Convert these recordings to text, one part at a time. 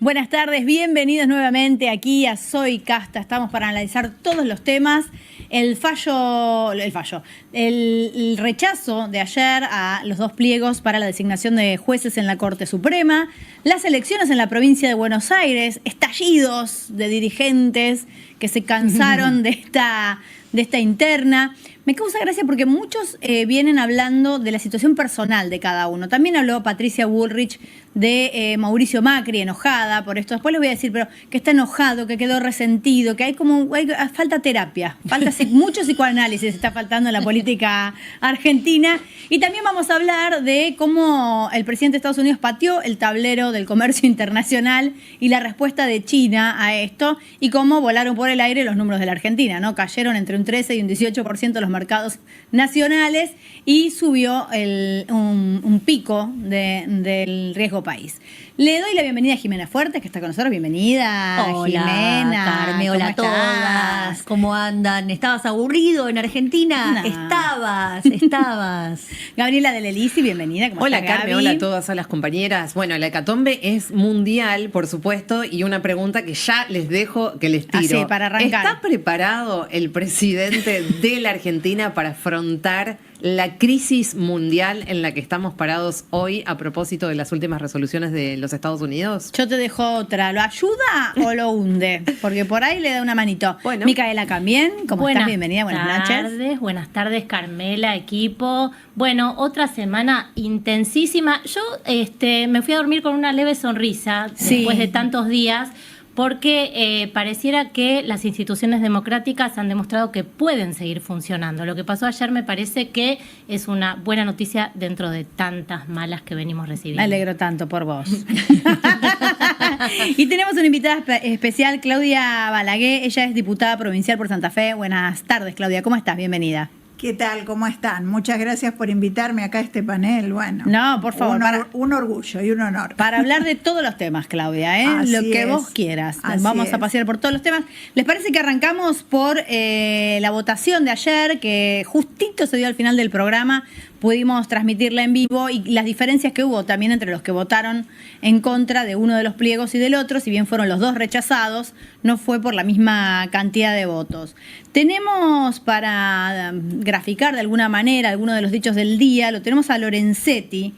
Buenas tardes, bienvenidos nuevamente aquí a Soy Casta. Estamos para analizar todos los temas. El rechazo de ayer a los dos pliegos para la designación de jueces en la Corte Suprema, las elecciones en la provincia de Buenos Aires, estallidos de dirigentes que se cansaron de esta interna. Me causa gracia porque muchos vienen hablando de la situación personal de cada uno. También habló Patricia Bullrich de Mauricio Macri, enojada por esto. Después les voy a decir, pero que está enojado, que quedó resentido, que falta terapia, falta mucho psicoanálisis, está faltando en la política argentina. Y también vamos a hablar de cómo el presidente de Estados Unidos pateó el tablero del comercio internacional y la respuesta de China a esto, y cómo volaron por el aire los números de la Argentina, ¿no? Cayeron entre un 13 y un 18% los mercados nacionales y subió un pico del riesgo país. Le doy la bienvenida a Jimena Fuertes, que está con nosotros. Bienvenida, hola, Jimena. Carme, hola a todas. ¿Cómo andan? ¿Estabas aburrido en Argentina? No. Estabas. Gabriela de Lelisi, bienvenida. ¿Cómo hola, está, Carme, Gaby? hola a todas, a las compañeras. Bueno, la hecatombe es mundial, por supuesto, y una pregunta que ya les dejo, que les tiro. Así, para arrancar. ¿Está preparado el presidente de la Argentina para afrontar la crisis mundial en la que estamos parados hoy a propósito de las últimas resoluciones de los Estados Unidos? Yo te dejo otra. ¿Lo ayuda o lo hunde? Porque por ahí le da una manito. Bueno. Micaela Cambién, ¿cómo estás? Bienvenida, buenas noches. Buenas tardes, Carmela, equipo. Bueno, otra semana intensísima. Yo me fui a dormir con una leve sonrisa después de tantos días, porque pareciera que las instituciones democráticas han demostrado que pueden seguir funcionando. Lo que pasó ayer me parece que es una buena noticia dentro de tantas malas que venimos recibiendo. Me alegro tanto por vos. Y tenemos una invitada especial, Claudia Balaguer. Ella es diputada provincial por Santa Fe. Buenas tardes, Claudia. ¿Cómo estás? Bienvenida. ¿Qué tal? ¿Cómo están? Muchas gracias por invitarme acá a este panel. Bueno, no, por favor. Un orgullo y un honor. Para hablar de todos los temas, Claudia, lo que vos quieras. Vamos a pasear por todos los temas. ¿Les parece que arrancamos por la votación de ayer, que justito se dio al final del programa? Pudimos transmitirla en vivo, y las diferencias que hubo también entre los que votaron en contra de uno de los pliegos y del otro, si bien fueron los dos rechazados, no fue por la misma cantidad de votos. Tenemos para graficar de alguna manera algunos de los dichos del día, lo tenemos a Lorenzetti,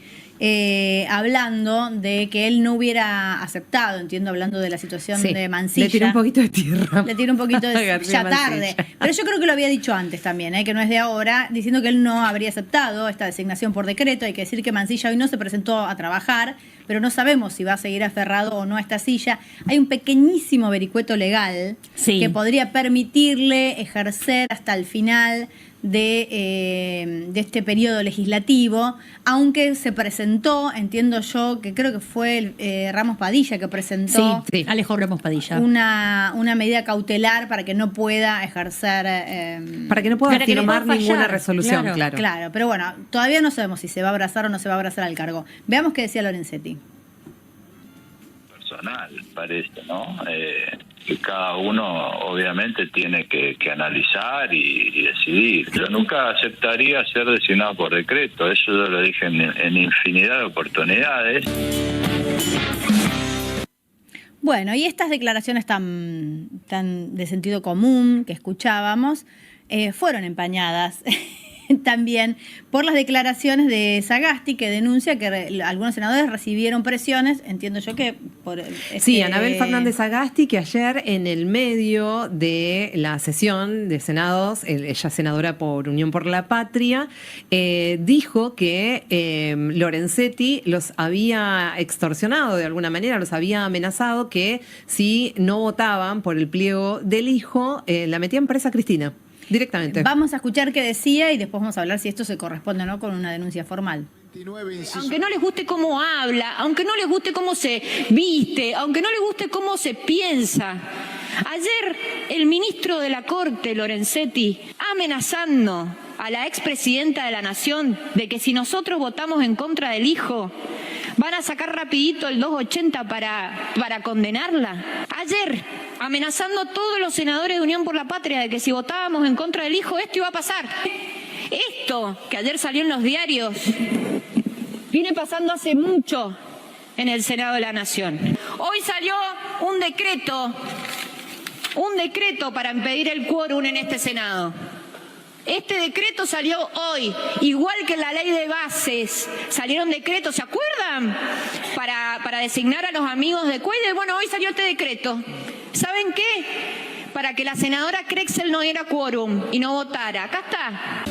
hablando de que él no hubiera aceptado, entiendo, hablando de la situación de Mansilla. Le tiró un poquito de tierra. Le tiró un poquito de ya tarde. Pero yo creo que lo había dicho antes también, que no es de ahora, diciendo que él no habría aceptado esta designación por decreto. Hay que decir que Mansilla hoy no se presentó a trabajar, pero no sabemos si va a seguir aferrado o no a esta silla. Hay un pequeñísimo vericueto legal que podría permitirle ejercer hasta el final de este periodo legislativo, aunque se presentó, entiendo yo, que creo que fue Ramos Padilla que presentó Alejo Ramos Padilla una medida cautelar para que no pueda ejercer, para que no pueda firmar ninguna resolución, claro, pero bueno, todavía no sabemos si se va a abrazar o no se va a abrazar al cargo. Veamos qué decía Lorenzetti. Personal, parece, ¿no? Que cada uno obviamente tiene que analizar y decidir. Yo nunca aceptaría ser designado por decreto, eso yo lo dije en infinidad de oportunidades. Bueno, y estas declaraciones tan de sentido común que escuchábamos fueron empañadas también por las declaraciones de Sagasti, que denuncia que algunos senadores recibieron presiones, entiendo yo que por... Sí, Anabel Fernández Sagasti, que ayer en el medio de la sesión de senados, ella senadora por Unión por la Patria, dijo que Lorenzetti los había extorsionado de alguna manera, los había amenazado que si no votaban por el pliego del hijo, la metían presa a Cristina. Directamente. Vamos a escuchar qué decía y después vamos a hablar si esto se corresponde o no con una denuncia formal. Aunque no les guste cómo habla, aunque no les guste cómo se viste, aunque no les guste cómo se piensa. Ayer el ministro de la Corte, Lorenzetti, amenazando a la expresidenta de la Nación de que si nosotros votamos en contra del hijo, van a sacar rapidito el 280 para condenarla. Ayer, amenazando a todos los senadores de Unión por la Patria de que si votábamos en contra del hijo, esto iba a pasar. Esto, que ayer salió en los diarios, viene pasando hace mucho. en el Senado de la Nación. Hoy salió un decreto para impedir el quórum en este Senado. Este decreto salió hoy, igual que la ley de bases. Salieron decretos, ¿se acuerdan? Para designar a los amigos de Cuéllar. Bueno, hoy salió este decreto. ¿Saben qué? Para que la senadora Crexel no diera quórum y no votara. Acá está.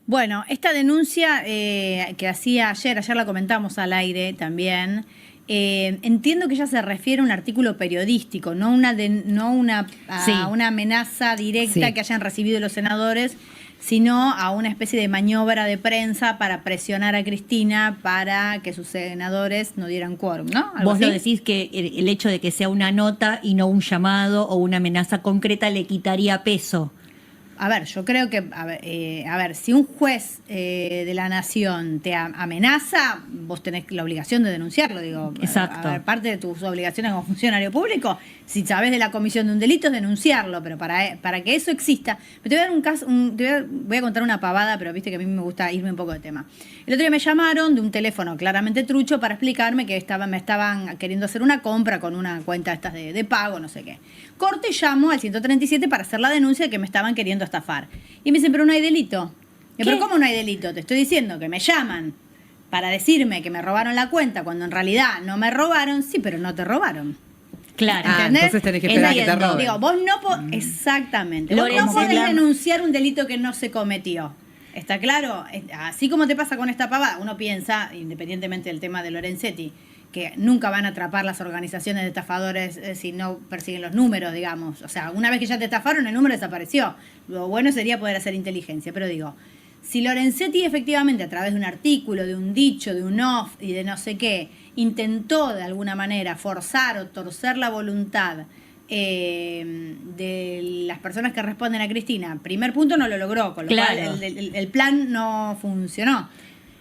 Bueno, esta denuncia que hacía ayer la comentamos al aire también. Entiendo que ella se refiere a un artículo periodístico, no una amenaza directa que hayan recibido los senadores, sino a una especie de maniobra de prensa para presionar a Cristina para que sus senadores no dieran quórum, ¿no? Vos lo decís que el hecho de que sea una nota y no un llamado o una amenaza concreta le quitaría peso. A ver, yo creo que, a ver, si un juez de la nación te amenaza, vos tenés la obligación de denunciarlo, digo. Exacto. A ver, parte de tus obligaciones como funcionario público, si sabés de la comisión de un delito, es denunciarlo, pero para que eso exista. Te voy a dar un caso, voy a contar una pavada, pero viste que a mí me gusta irme un poco de tema. El otro día me llamaron de un teléfono claramente trucho para explicarme que me estaban queriendo hacer una compra con una cuenta estas de pago, no sé qué. Corte, llamo al 137 para hacer la denuncia de que me estaban queriendo estafar. Y me dicen, pero no hay delito. Pero ¿cómo no hay delito? Te estoy diciendo que me llaman para decirme que me robaron la cuenta cuando en realidad no me robaron. Sí, pero no te robaron. Claro. Entonces tenés que esperar a que te roben. Digo, vos no exactamente. Vos no podés denunciar un delito que no se cometió. ¿Está claro? Así como te pasa con esta pavada, uno piensa, independientemente del tema de Lorenzetti, que nunca van a atrapar las organizaciones de estafadores si no persiguen los números, digamos. O sea, una vez que ya te estafaron, el número desapareció. Lo bueno sería poder hacer inteligencia. Pero digo, si Lorenzetti efectivamente a través de un artículo, de un dicho, de un off y de no sé qué, intentó de alguna manera forzar o torcer la voluntad de las personas que responden a Cristina, primer punto no lo logró, con lo cual el plan no funcionó.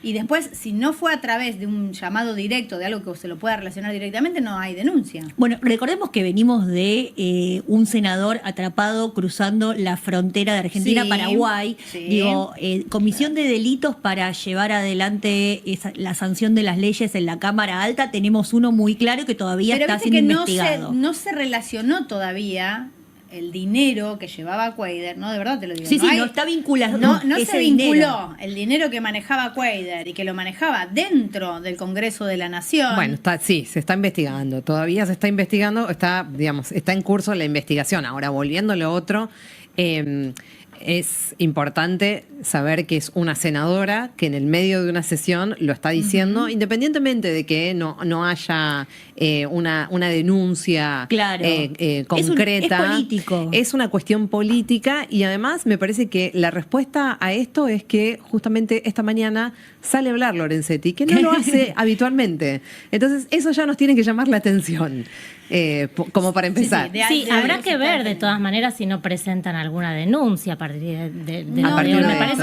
Y después, si no fue a través de un llamado directo, de algo que se lo pueda relacionar directamente, no hay denuncia. Bueno, recordemos que venimos de un senador atrapado cruzando la frontera de Argentina a Paraguay. Sí. Digo, comisión de delitos para llevar adelante la sanción de las leyes en la Cámara Alta. Tenemos uno muy claro que todavía está siendo investigado. No se relacionó todavía el dinero que llevaba Cuéllar, ¿no? De verdad te lo digo. Sí, no está vinculado. No se vinculó el dinero que manejaba Cuéllar y que lo manejaba dentro del Congreso de la Nación. Bueno, se está investigando. Todavía se está investigando, está en curso la investigación. Ahora, volviendo a lo otro, es importante saber que es una senadora que en el medio de una sesión lo está diciendo, independientemente de que no haya una denuncia concreta. Es político. Es una cuestión política y además me parece que la respuesta a esto es que justamente esta mañana sale a hablar Lorenzetti, que no lo hace habitualmente. Entonces eso ya nos tiene que llamar la atención. Como para empezar. Sí, habrá que ver de todas maneras si no presentan alguna denuncia a partir de me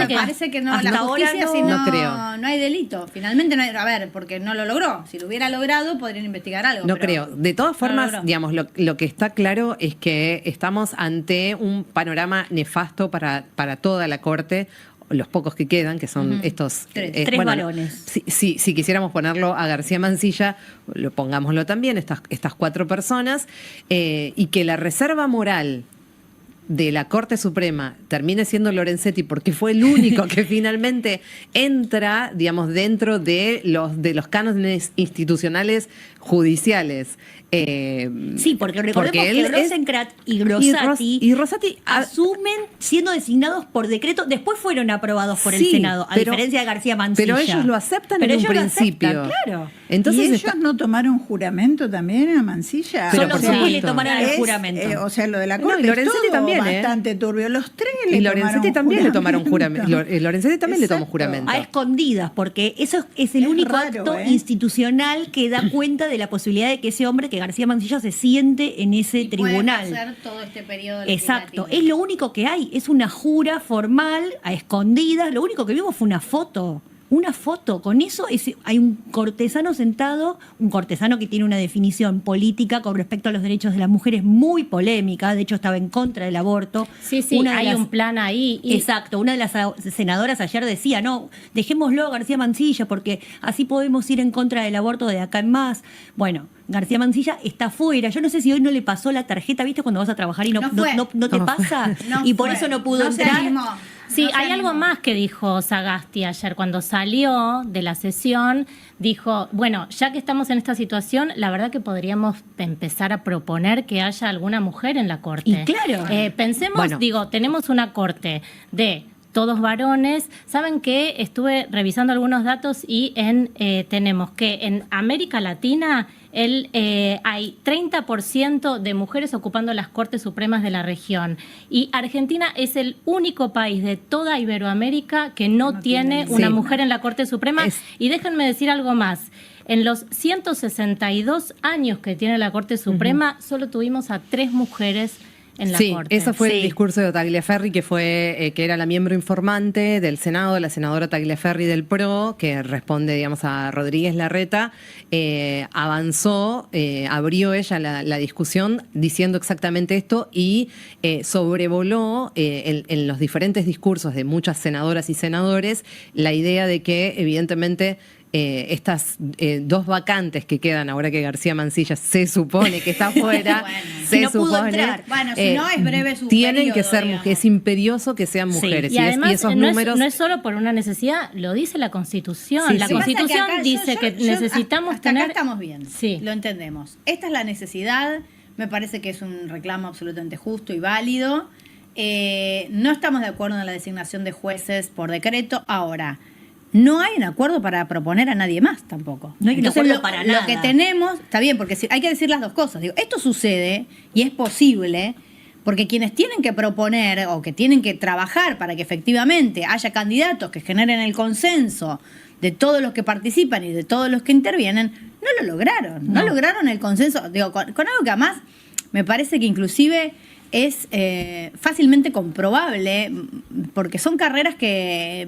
parece que no, hasta la justicia ahora no creo. No hay delito. Finalmente no hay, a ver, porque no lo logró. Si lo hubiera logrado podrían investigar algo. No creo. De todas formas, digamos, lo que está claro es que estamos ante un panorama nefasto para toda la Corte. Los pocos que quedan, que son estos tres varones. Si quisiéramos ponerlo a García Mansilla, pongámoslo también, estas 4 personas, y que la reserva moral de la Corte Suprema termine siendo Lorenzetti porque fue el único que finalmente entra, digamos, dentro de los cánones institucionales judiciales. Sí, porque recordemos que Rosencrantz y Rosati asumen siendo designados por decreto, después fueron aprobados por el Senado, a diferencia de García Mansilla. Pero ellos lo aceptan en un principio. Claro. Entonces, ¿y ellos no tomaron juramento también a Mansilla? Son los que le tomaron el juramento. O sea, lo de la Corte y Lorenzetti también, bastante turbio. Los tres y Lorenzetti también le tomaron juramento. Lorenzetti también le tomó juramento. A escondidas, porque eso es el único acto institucional que da cuenta de la posibilidad de que ese hombre, que García Mansilla, se siente en ese tribunal. Puede hacer todo este periodo Exacto, es lo único que hay, es una jura formal a escondidas. Lo único que vimos fue una foto una foto, con eso hay un cortesano sentado, un cortesano que tiene una definición política con respecto a los derechos de las mujeres muy polémica, de hecho estaba en contra del aborto. Sí, hay un plan ahí. Exacto, una de las senadoras ayer decía, no, dejémoslo a García Mansilla porque así podemos ir en contra del aborto de acá en más. Bueno, García Mansilla está fuera. Yo no sé si hoy no le pasó la tarjeta, ¿viste? Cuando vas a trabajar y no te pasa. Y por eso no pudo entrar. Sí, hay algo más que dijo Sagasti ayer. Cuando salió de la sesión, dijo, bueno, ya que estamos en esta situación, la verdad que podríamos empezar a proponer que haya alguna mujer en la Corte. Y claro. Pensemos, tenemos una Corte de todos varones. Saben que estuve revisando algunos datos y tenemos que en América Latina hay 30% de mujeres ocupando las Cortes Supremas de la región. Y Argentina es el único país de toda Iberoamérica que no tiene una mujer en la Corte Suprema. Y déjenme decir algo más. En los 162 años que tiene la Corte Suprema, solo tuvimos a 3 mujeres en la Corte. Ese fue el discurso de Tagliaferri, que era la miembro informante del Senado, la senadora Tagliaferri del PRO, que responde, digamos, a Rodríguez Larreta. Avanzó, abrió ella la discusión diciendo exactamente esto y sobrevoló en los diferentes discursos de muchas senadoras y senadores la idea de que, evidentemente, estas 2 vacantes que quedan ahora que García Mansilla se supone que está fuera, si no pudo entrar. Bueno, si no es breve su tienen que ser mujeres, es imperioso que sean mujeres. Y además esos no números es solo por una necesidad, lo dice la Constitución. La Constitución dice que necesitamos hasta tener... Acá estamos bien, lo entendemos. Esta es la necesidad, me parece que es un reclamo absolutamente justo y válido. No estamos de acuerdo en la designación de jueces por decreto. Ahora, no hay un acuerdo para proponer a nadie más tampoco. No hay un acuerdo para nada. Lo que tenemos, está bien, porque hay que decir las dos cosas. Digo, esto sucede y es posible porque quienes tienen que proponer o que tienen que trabajar para que efectivamente haya candidatos que generen el consenso de todos los que participan y de todos los que intervienen, no lo lograron. No lograron el consenso. Digo, con algo que además me parece que inclusive es fácilmente comprobable, porque son carreras que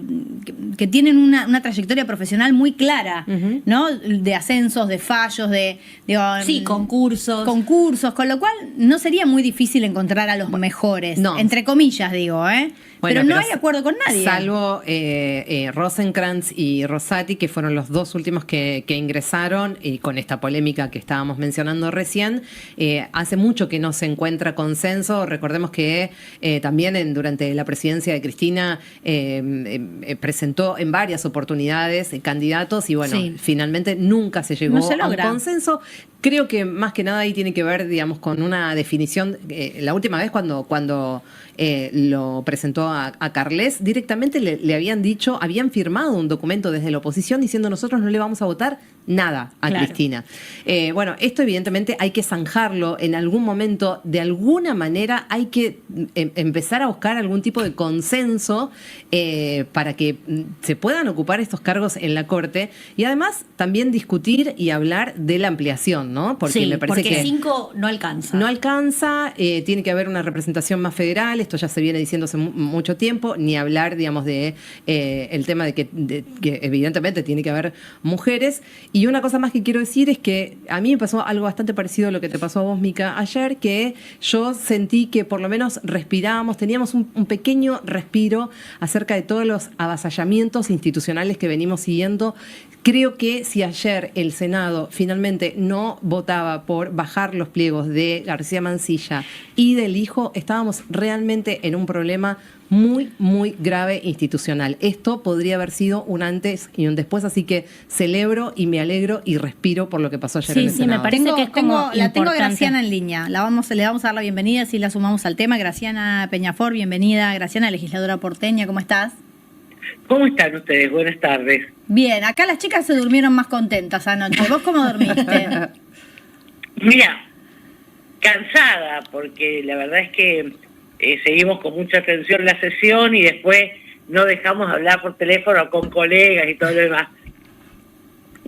tienen una trayectoria profesional muy clara, ¿no? De ascensos, de fallos, concursos, con lo cual no sería muy difícil encontrar a los mejores, entre comillas digo, ¿eh? Bueno, pero no hay acuerdo con nadie. Salvo Rosenkrantz y Rosati, que fueron los 2 últimos que ingresaron, y con esta polémica que estábamos mencionando recién, hace mucho que no se encuentra consenso. Recordemos que también durante la presidencia de Cristina presentó en varias oportunidades candidatos y finalmente nunca se llegó a un consenso. Creo que más que nada ahí tiene que ver, digamos, con una definición. La última vez cuando lo presentó a Carles, directamente le habían dicho, habían firmado un documento desde la oposición diciendo nosotros no le vamos a votar nada a Cristina. Esto evidentemente hay que zanjarlo en algún momento, de alguna manera hay que empezar a buscar algún tipo de consenso para que se puedan ocupar estos cargos en la Corte y además también discutir y hablar de la ampliación, ¿no? Porque me parece que 5 no alcanza. No alcanza, tiene que haber una representación más federal, esto ya se viene diciendo hace mucho tiempo, ni hablar, digamos, de el tema de que evidentemente tiene que haber mujeres. Y una cosa más que quiero decir es que a mí me pasó algo bastante parecido a lo que te pasó a vos, Mica, ayer, que yo sentí que por lo menos respirábamos, teníamos un pequeño respiro acerca de todos los avasallamientos institucionales que venimos siguiendo. Creo que si ayer el Senado finalmente no votaba por bajar los pliegos de García Mansilla y del hijo, estábamos realmente en un problema muy, muy grave institucional. Esto podría haber sido un antes y un después, así que celebro y me alegro y respiro por lo que pasó ayer en el Senado. Me parece que es como la tengo a Graciana en línea. Le vamos a dar la bienvenida, si la sumamos al tema. Graciana Peñafort, bienvenida. Graciana, legisladora porteña, ¿cómo estás? ¿Cómo están ustedes? Buenas tardes. Bien, acá las chicas se durmieron más contentas anoche. ¿Vos cómo dormiste? Mira, cansada, porque la verdad es que seguimos con mucha atención la sesión y después no dejamos de hablar por teléfono con colegas y todo lo demás.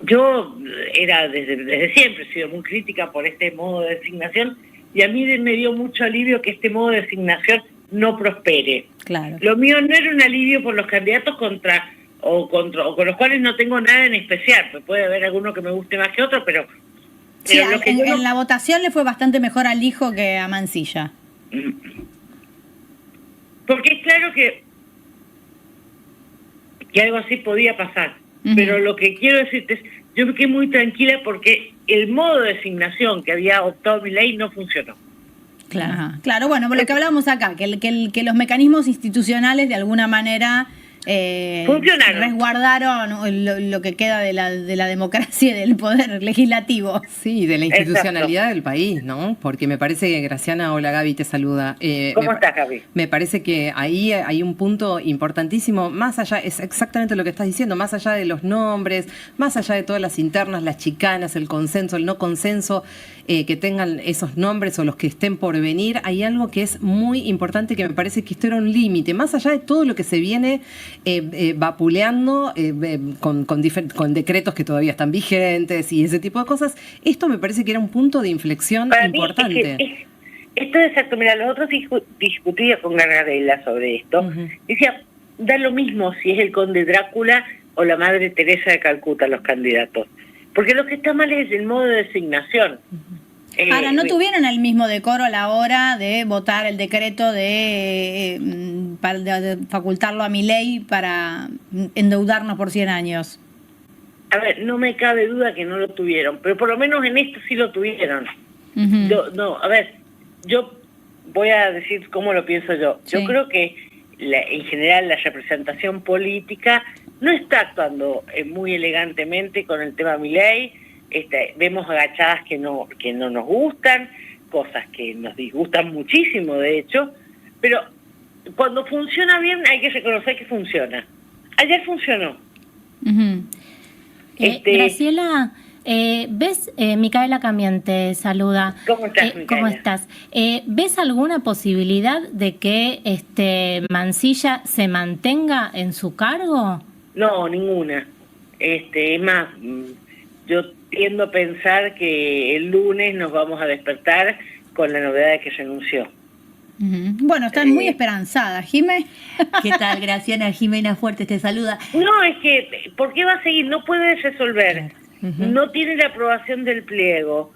Yo desde siempre he sido muy crítica por este modo de designación y a mí me dio mucho alivio que este modo de designación no prospere. Claro. Lo mío no era un alivio por los candidatos contra o con los cuales no tengo nada en especial, pues puede haber alguno que me guste más que otro, pero Sí, lo que en la votación le fue bastante mejor al hijo que a Mansilla. Porque es claro que algo así podía pasar. Pero lo que quiero decirte es, yo me quedé muy tranquila porque el modo de designación que había optado Milei no funcionó. Claro, claro, bueno, por lo que hablábamos acá, que los mecanismos institucionales de alguna manera funcionaron, resguardaron lo que queda de la democracia y del poder legislativo. Sí, de la institucionalidad del país, ¿no? Porque me parece que Graciana, hola Gaby, te saluda. ¿Cómo estás, Gaby? Me parece que ahí hay un punto importantísimo, más allá, es exactamente lo que estás diciendo, más allá de los nombres, más allá de todas las internas, las chicanas, el consenso, el no consenso, que tengan esos nombres o los que estén por venir, hay algo que es muy importante, que me parece que esto era un límite, más allá de todo lo que se viene vapuleando con decretos que todavía están vigentes y ese tipo de cosas. Esto me parece que era un punto de inflexión para importante. Mí esto es exacto. Mira, los otros discutía con Gargarella sobre esto. Decía, da lo mismo si es el conde Drácula o la madre Teresa de Calcuta los candidatos. Porque lo que está mal es el modo de designación. Ahora, no tuvieron el mismo decoro a la hora de votar el decreto de facultarlo a Milei para endeudarnos por 100 años. A ver, no me cabe duda que no lo tuvieron, pero por lo menos en esto sí lo tuvieron. Yo voy a decir cómo lo pienso yo. Sí. Yo creo que en general la representación política no está actuando muy elegantemente con el tema Milei. Vemos agachadas que no nos gustan, cosas que nos disgustan muchísimo, de hecho, pero cuando funciona bien hay que reconocer que funciona. Ayer funcionó. Graciela, ¿ves? Micaela Camiente saluda. ¿Cómo estás, Micaela? ¿Cómo estás? ¿Ves alguna posibilidad de que Mansilla se mantenga en su cargo? No, ninguna. Es más, yo tiendo a pensar que el lunes nos vamos a despertar con la novedad de que renunció. Bueno, están muy esperanzadas, Jimé. ¿Qué tal, Graciana? Jimena Fuertes te saluda. No, es que, ¿por qué va a seguir? No puede resolver. No tiene la aprobación del pliego.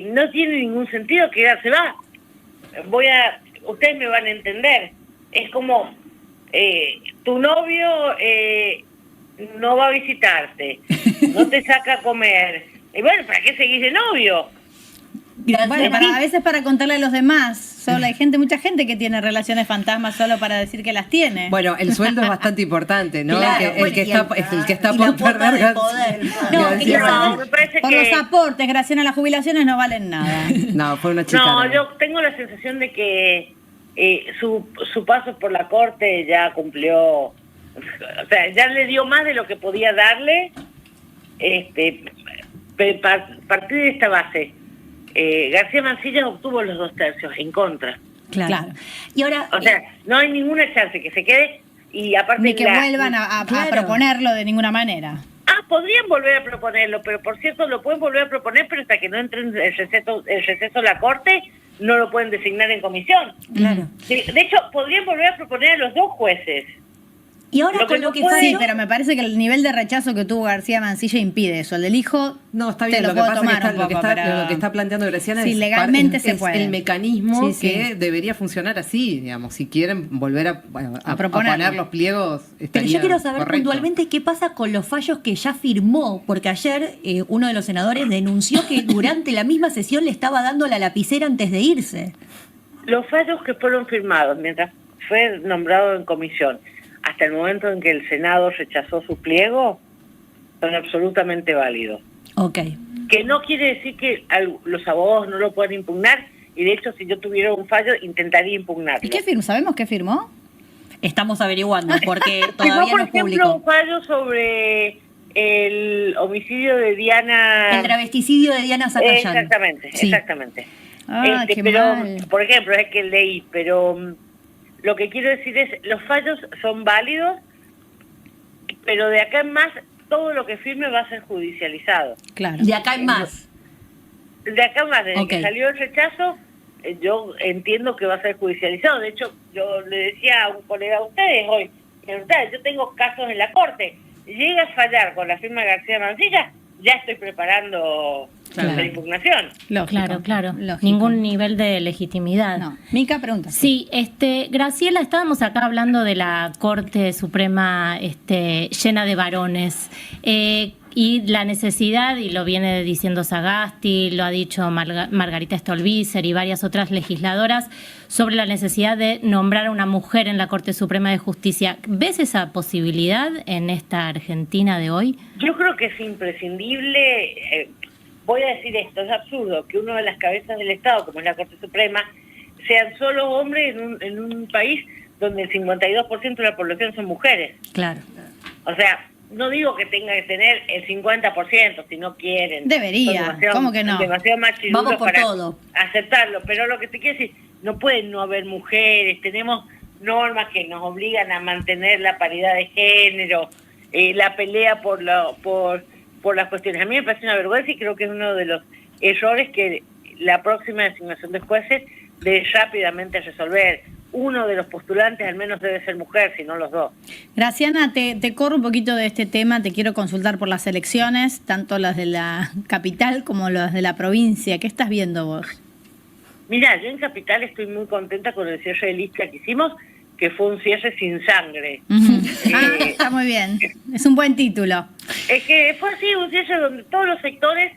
No tiene ningún sentido quedarse. Va. Ustedes me van a entender. Es como, tu novio no va a visitarte, no te saca a comer. Y bueno, ¿para qué seguís de novio? Bueno, a veces para contarle a los demás. Solo hay mucha gente que tiene relaciones fantasmas solo para decir que las tiene. Bueno, el sueldo es bastante importante, ¿no? Claro, el que está por perder. Por los aportes, Graciana, las jubilaciones no valen nada. No, fue una chica. No, yo tengo la sensación de que su paso por la corte ya cumplió, o sea, ya le dio más de lo que podía darle. Partir de esta base, García Mansilla obtuvo los 2/3 en contra. Claro. Y ahora, o sea, no hay ninguna chance que se quede y aparte ni que vuelvan a proponerlo de ninguna manera. Podrían volver a proponerlo, pero por cierto lo pueden volver a proponer, pero hasta que no entre el receso de la Corte no lo pueden designar en comisión. Claro. De hecho, podrían volver a proponer a los 2 jueces. Y ahora con lo que sí, pero me parece que el nivel de rechazo que tuvo García Mansilla impide eso. El del hijo, no, está bien. Lo que pasa es que lo que está planteando Graciana sí, legalmente se puede. El mecanismo que debería funcionar así, digamos. Si quieren volver a poner los pliegos, pero yo quiero saber puntualmente qué pasa con los fallos que ya firmó, porque ayer uno de los senadores denunció que durante la misma sesión le estaba dando la lapicera antes de irse. Los fallos que fueron firmados mientras fue nombrado en comisión hasta el momento en que el Senado rechazó su pliego, son absolutamente válidos. Okay. Que no quiere decir que los abogados no lo puedan impugnar, y de hecho si yo tuviera un fallo intentaría impugnarlo. ¿Y qué firmó? ¿Sabemos qué firmó? Estamos averiguando porque todavía no es público. Por ejemplo, un fallo sobre el homicidio de Diana... El travesticidio de Diana Zacayán. Exactamente, sí. Exactamente. Qué pero, mal. por ejemplo, es que leí, pero... Lo que quiero decir es, los fallos son válidos, pero de acá en más, todo lo que firme va a ser judicializado. Claro. De acá en más. De acá en más, desde que salió el rechazo, yo entiendo que va a ser judicializado. De hecho, yo le decía a un colega de ustedes hoy, Yo tengo casos en la Corte. Llega a fallar con la firma de García Mancilla, ya estoy preparando la impugnación. Claro. Lógico. Ningún nivel de legitimidad. No. Mica, pregunta. Sí, Graciela, estábamos acá hablando de la Corte Suprema llena de varones y la necesidad, y lo viene diciendo Sagasti, lo ha dicho Margarita Stolbizer y varias otras legisladoras, sobre la necesidad de nombrar a una mujer en la Corte Suprema de Justicia. ¿Ves esa posibilidad en esta Argentina de hoy? Yo creo que es imprescindible. Voy a decir esto, es absurdo que uno de las cabezas del Estado, como es la Corte Suprema, sean solo hombres en un país donde el 52% de la población son mujeres. Claro. O sea, no digo que tenga que tener el 50% si no quieren. Debería, ¿cómo que no? Demasiado machirulos Vamos por para todo. aceptarlo, pero lo que te quiero decir, no pueden no haber mujeres, tenemos normas que nos obligan a mantener la paridad de género, la pelea por las cuestiones. A mí me parece una vergüenza y creo que es uno de los errores que la próxima designación de jueces debe rápidamente resolver. Uno de los postulantes al menos debe ser mujer, si no los dos. Graciana, te corro un poquito de este tema, te quiero consultar por las elecciones, tanto las de la capital como las de la provincia. ¿Qué estás viendo vos? Mira, yo en Capital estoy muy contenta con el cierre de lista que hicimos, que fue un cierre sin sangre. Está muy bien, es un buen título. Es que fue así, un cierre donde todos los sectores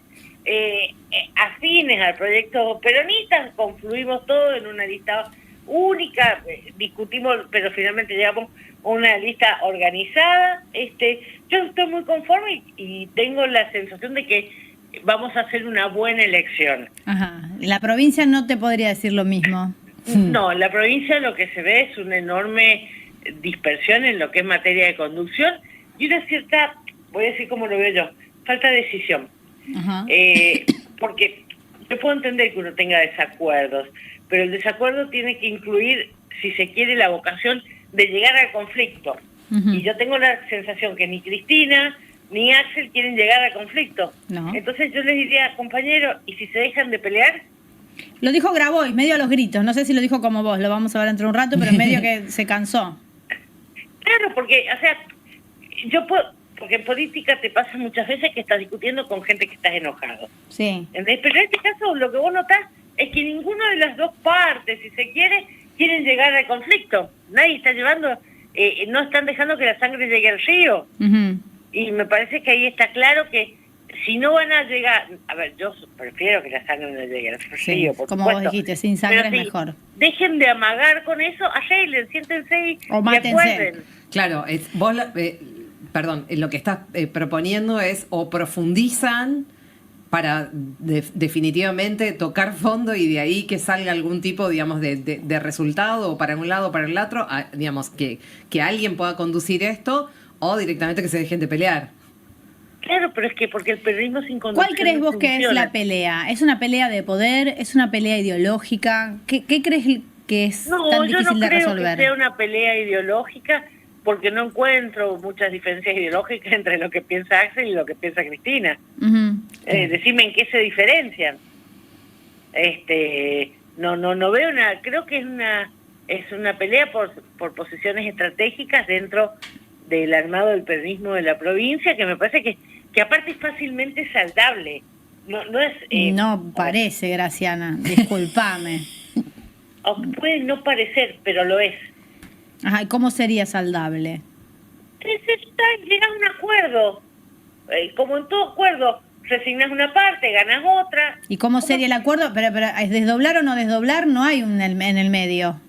afines al proyecto peronista confluimos todos en una lista única, discutimos, pero finalmente llegamos a una lista organizada. Yo estoy muy conforme y tengo la sensación de que vamos a hacer una buena elección. Ajá. La provincia no te podría decir lo mismo. No, en la provincia lo que se ve es una enorme dispersión en lo que es materia de conducción y una cierta, voy a decir como lo veo yo, falta de decisión. Ajá. Porque yo puedo entender que uno tenga desacuerdos, pero el desacuerdo tiene que incluir, si se quiere, la vocación de llegar al conflicto. Uh-huh. Y yo tengo la sensación que ni Cristina ni Axel quieren llegar al conflicto. No. Entonces yo les diría, compañero, ¿y si se dejan de pelear? Lo dijo Grabois, medio a los gritos. No sé si lo dijo como vos, lo vamos a ver dentro de un rato, pero medio que se cansó. Claro, porque, o sea, porque en política te pasa muchas veces que estás discutiendo con gente que estás enojado. Sí. ¿Entendés? Pero en este caso lo que vos notás es que ninguna de las dos partes, si se quiere, quieren llegar al conflicto. Nadie está llevando, no están dejando que la sangre llegue al río. Uh-huh. Y me parece que ahí está claro que si no van a llegar, a ver, yo prefiero que la sangre no llegue al río, Sí, por como supuesto. vos dijiste, sin sangre Pero es sí, mejor. Dejen de amagar con eso, arreglen, siéntense O y mátense. acuerden. Claro, lo que estás proponiendo es o profundizan para definitivamente tocar fondo y de ahí que salga algún tipo, digamos, de resultado o para un lado o para el otro, digamos, que alguien pueda conducir esto o directamente que se dejen de pelear. Claro, pero es que porque el peronismo sin conducción ¿Cuál crees no vos que es funciona. la pelea? ¿Es una pelea de poder? ¿Es una pelea ideológica? ¿Qué crees que es No, tan yo difícil no de creo resolver? que sea una pelea ideológica porque no encuentro muchas diferencias ideológicas entre lo que piensa Axel y lo que piensa Cristina. Uh-huh. Decime en qué se diferencian. No veo una, creo que es una pelea por posiciones estratégicas dentro del armado del peronismo de la provincia que me parece que aparte es fácilmente saldable. No es No parece, Graciana, discúlpame. o puede no parecer, pero lo es. Ajá, ¿y cómo sería saldable? Llegas a un acuerdo. Como en todo acuerdo, resignas una parte, ganas otra. ¿Y cómo sería el acuerdo? Pero ¿es desdoblar o no desdoblar? No hay en el medio.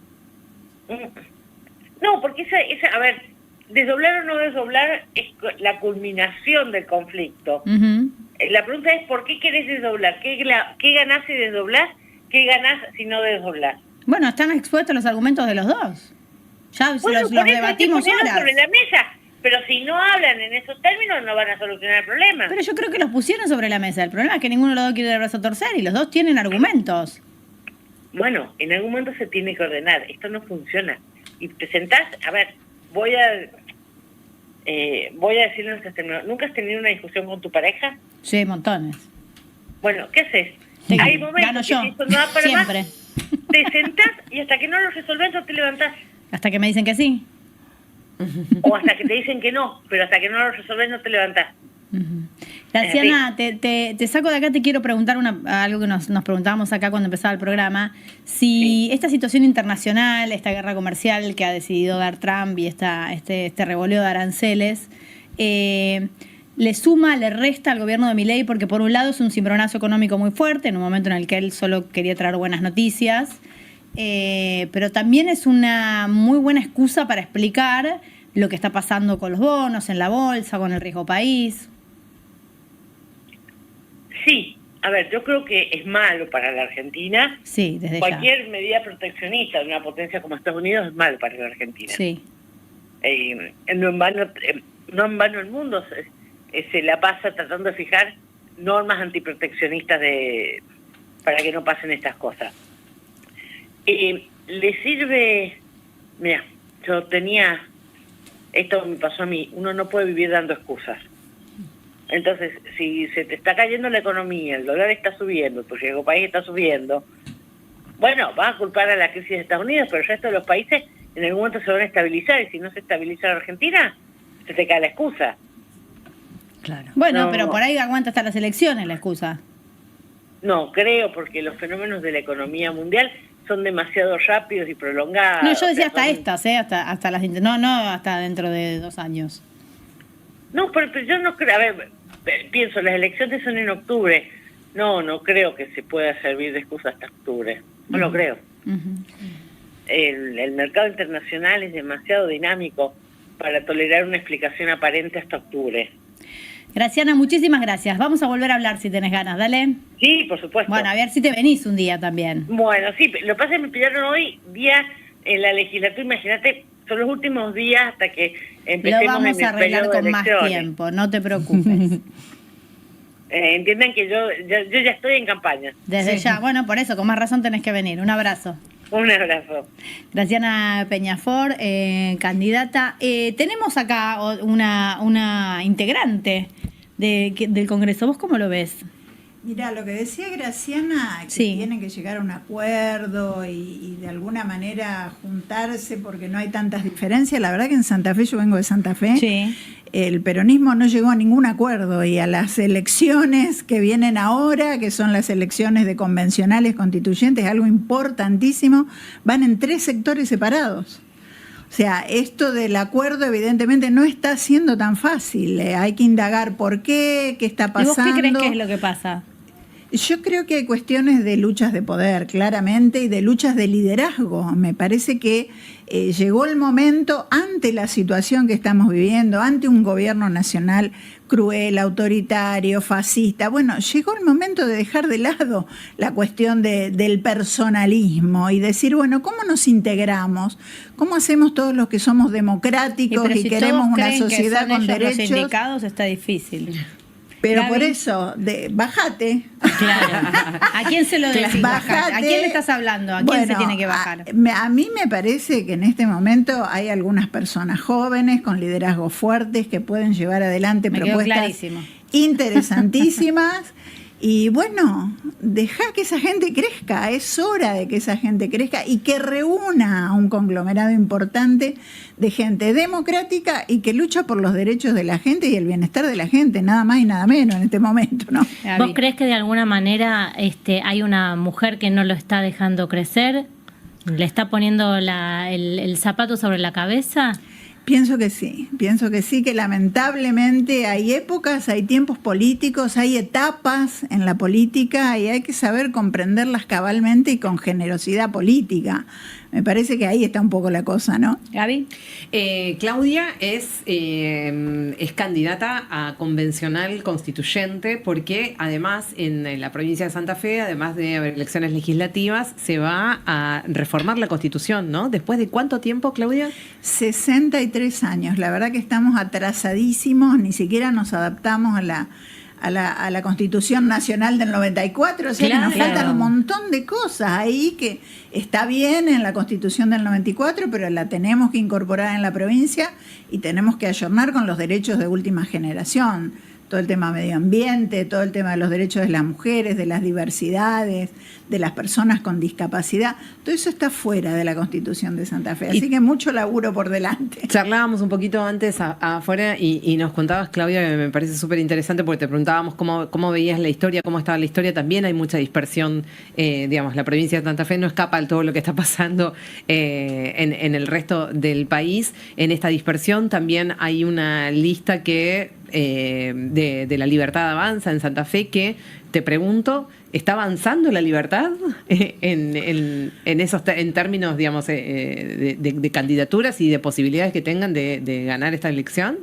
No, porque a ver, desdoblar o no desdoblar es la culminación del conflicto. Uh-huh. La pregunta es, ¿por qué querés desdoblar? ¿Qué ganás si desdoblás? ¿Qué ganás si no desdoblás? Bueno, están expuestos los argumentos de los dos. Ya Bueno, los por eso debatimos hay que ponerlos horas. sobre la mesa. Pero si no hablan en esos términos, no van a solucionar el problema. Pero yo creo que los pusieron sobre la mesa. El problema es que ninguno de los dos quiere dar el brazo a torcer y los dos tienen argumentos. Bueno, en algún momento se tiene que ordenar. Esto no funciona. Y te sentás, a ver, voy a decirle en nuestros términos, ¿nunca has tenido una discusión con tu pareja? Sí, montones. Bueno, ¿qué haces? Sí, Hay momentos gano que yo, si esto no da para siempre. más, te sentás y hasta que no lo resolvés no te levantás. Hasta que me dicen que sí. O hasta que te dicen que no, pero hasta que no lo resolvés no te levantás. Graciana, te saco de acá, te quiero preguntar algo que nos preguntábamos acá cuando empezaba el programa. Si esta situación internacional, esta guerra comercial que ha decidido dar Trump y este revoleo de aranceles, le suma, le resta al gobierno de Milei, porque por un lado es un cimbronazo económico muy fuerte, en un momento en el que él solo quería traer buenas noticias, pero también es una muy buena excusa para explicar lo que está pasando con los bonos, en la bolsa, con el riesgo país. Sí, a ver, yo creo que es malo para la Argentina. Sí, desde cualquier medida proteccionista de una potencia como Estados Unidos es malo para la Argentina. Sí. No en vano el mundo se la pasa tratando de fijar normas antiproteccionistas para que no pasen estas cosas. Le sirve, mira, esto me pasó a mí, uno no puede vivir dando excusas. Entonces, si se te está cayendo la economía, el dólar está subiendo, tu riesgo país está subiendo, bueno, vas a culpar a la crisis de Estados Unidos, pero el resto de los países en algún momento se van a estabilizar, y si no se estabiliza la Argentina, se te cae la excusa. Claro. Bueno, pero por ahí aguanta hasta las elecciones la excusa. No, creo, porque los fenómenos de la economía mundial son demasiado rápidos y prolongados. No, yo decía hasta hasta las... No hasta dentro de 2 años. No, pero yo no creo... A ver, pienso, las elecciones son en octubre. No creo que se pueda servir de excusa hasta octubre. No lo creo. El mercado internacional es demasiado dinámico para tolerar una explicación aparente hasta octubre. Graciana, muchísimas gracias. Vamos a volver a hablar si tenés ganas, dale. Sí, por supuesto. Bueno, a ver si te venís un día también. Bueno, sí, lo que pasa es que me pillaron hoy día en la legislatura, imagínate, son los últimos días hasta que empecemos. Lo vamos a arreglar con más tiempo, no te preocupes. Entiendan que yo ya estoy en campaña. Desde ya, bueno, por eso, con más razón tenés que venir. Un abrazo. Un abrazo. Graciana Peñafort, candidata. Tenemos acá una integrante del Congreso. ¿Vos cómo lo ves? Mira, lo que decía Graciana, que tienen que llegar a un acuerdo y de alguna manera juntarse porque no hay tantas diferencias. La verdad que en Santa Fe, yo vengo de Santa Fe, el peronismo no llegó a ningún acuerdo, y a las elecciones que vienen ahora, que son las elecciones de convencionales constituyentes, algo importantísimo, van en 3 sectores separados. O sea, esto del acuerdo evidentemente no está siendo tan fácil. Hay que indagar por qué está pasando. ¿Y vos qué crees que es lo que pasa? Yo creo que hay cuestiones de luchas de poder, claramente, y de luchas de liderazgo. Me parece que llegó el momento, ante la situación que estamos viviendo, ante un gobierno nacional cruel, autoritario, fascista. Bueno, llegó el momento de dejar de lado la cuestión del personalismo y decir, bueno, ¿cómo nos integramos? ¿Cómo hacemos todos los que somos democráticos y queremos una sociedad con derechos? Los indicados está difícil. Pero Gaby, por eso, bajate. Claro. ¿A quién se lo decís? Bajate. ¿A quién le estás hablando? ¿A quién se tiene que bajar? A mí me parece que en este momento hay algunas personas jóvenes con liderazgos fuertes que pueden llevar adelante propuestas interesantísimas. Y bueno, deja que esa gente crezca, es hora de que esa gente crezca y que reúna a un conglomerado importante de gente democrática y que lucha por los derechos de la gente y el bienestar de la gente, nada más y nada menos en este momento, ¿no? ¿Vos crees que de alguna manera hay una mujer que no lo está dejando crecer? ¿Le está poniendo el zapato sobre la cabeza? Pienso que sí, que lamentablemente hay épocas, hay tiempos políticos, hay etapas en la política y hay que saber comprenderlas cabalmente y con generosidad política. Me parece que ahí está un poco la cosa, ¿no? Gaby. Claudia es candidata a convencional constituyente porque además en la provincia de Santa Fe, además de haber elecciones legislativas, se va a reformar la Constitución, ¿no? ¿Después de cuánto tiempo, Claudia? 63 años. La verdad que estamos atrasadísimos, ni siquiera nos adaptamos a la Constitución Nacional del 94, o sea que nos faltan un montón de cosas ahí que está bien en la Constitución del 94, pero la tenemos que incorporar en la provincia y tenemos que ayornar con los derechos de última generación. todo el tema medio ambiente, todo el tema de los derechos de las mujeres, de las diversidades, de las personas con discapacidad. Todo eso está fuera de la Constitución de Santa Fe, así que mucho laburo por delante. Charlábamos un poquito antes afuera y nos contabas, Claudia, que me parece súper interesante porque te preguntábamos cómo veías la historia, cómo estaba la historia. También hay mucha dispersión, digamos, la provincia de Santa Fe no escapa de todo lo que está pasando en el resto del país. En esta dispersión también hay una lista que de la Libertad Avanza en Santa Fe, que te pregunto, ¿está avanzando la libertad en términos, digamos, de candidaturas y de posibilidades que tengan de ganar esta elección?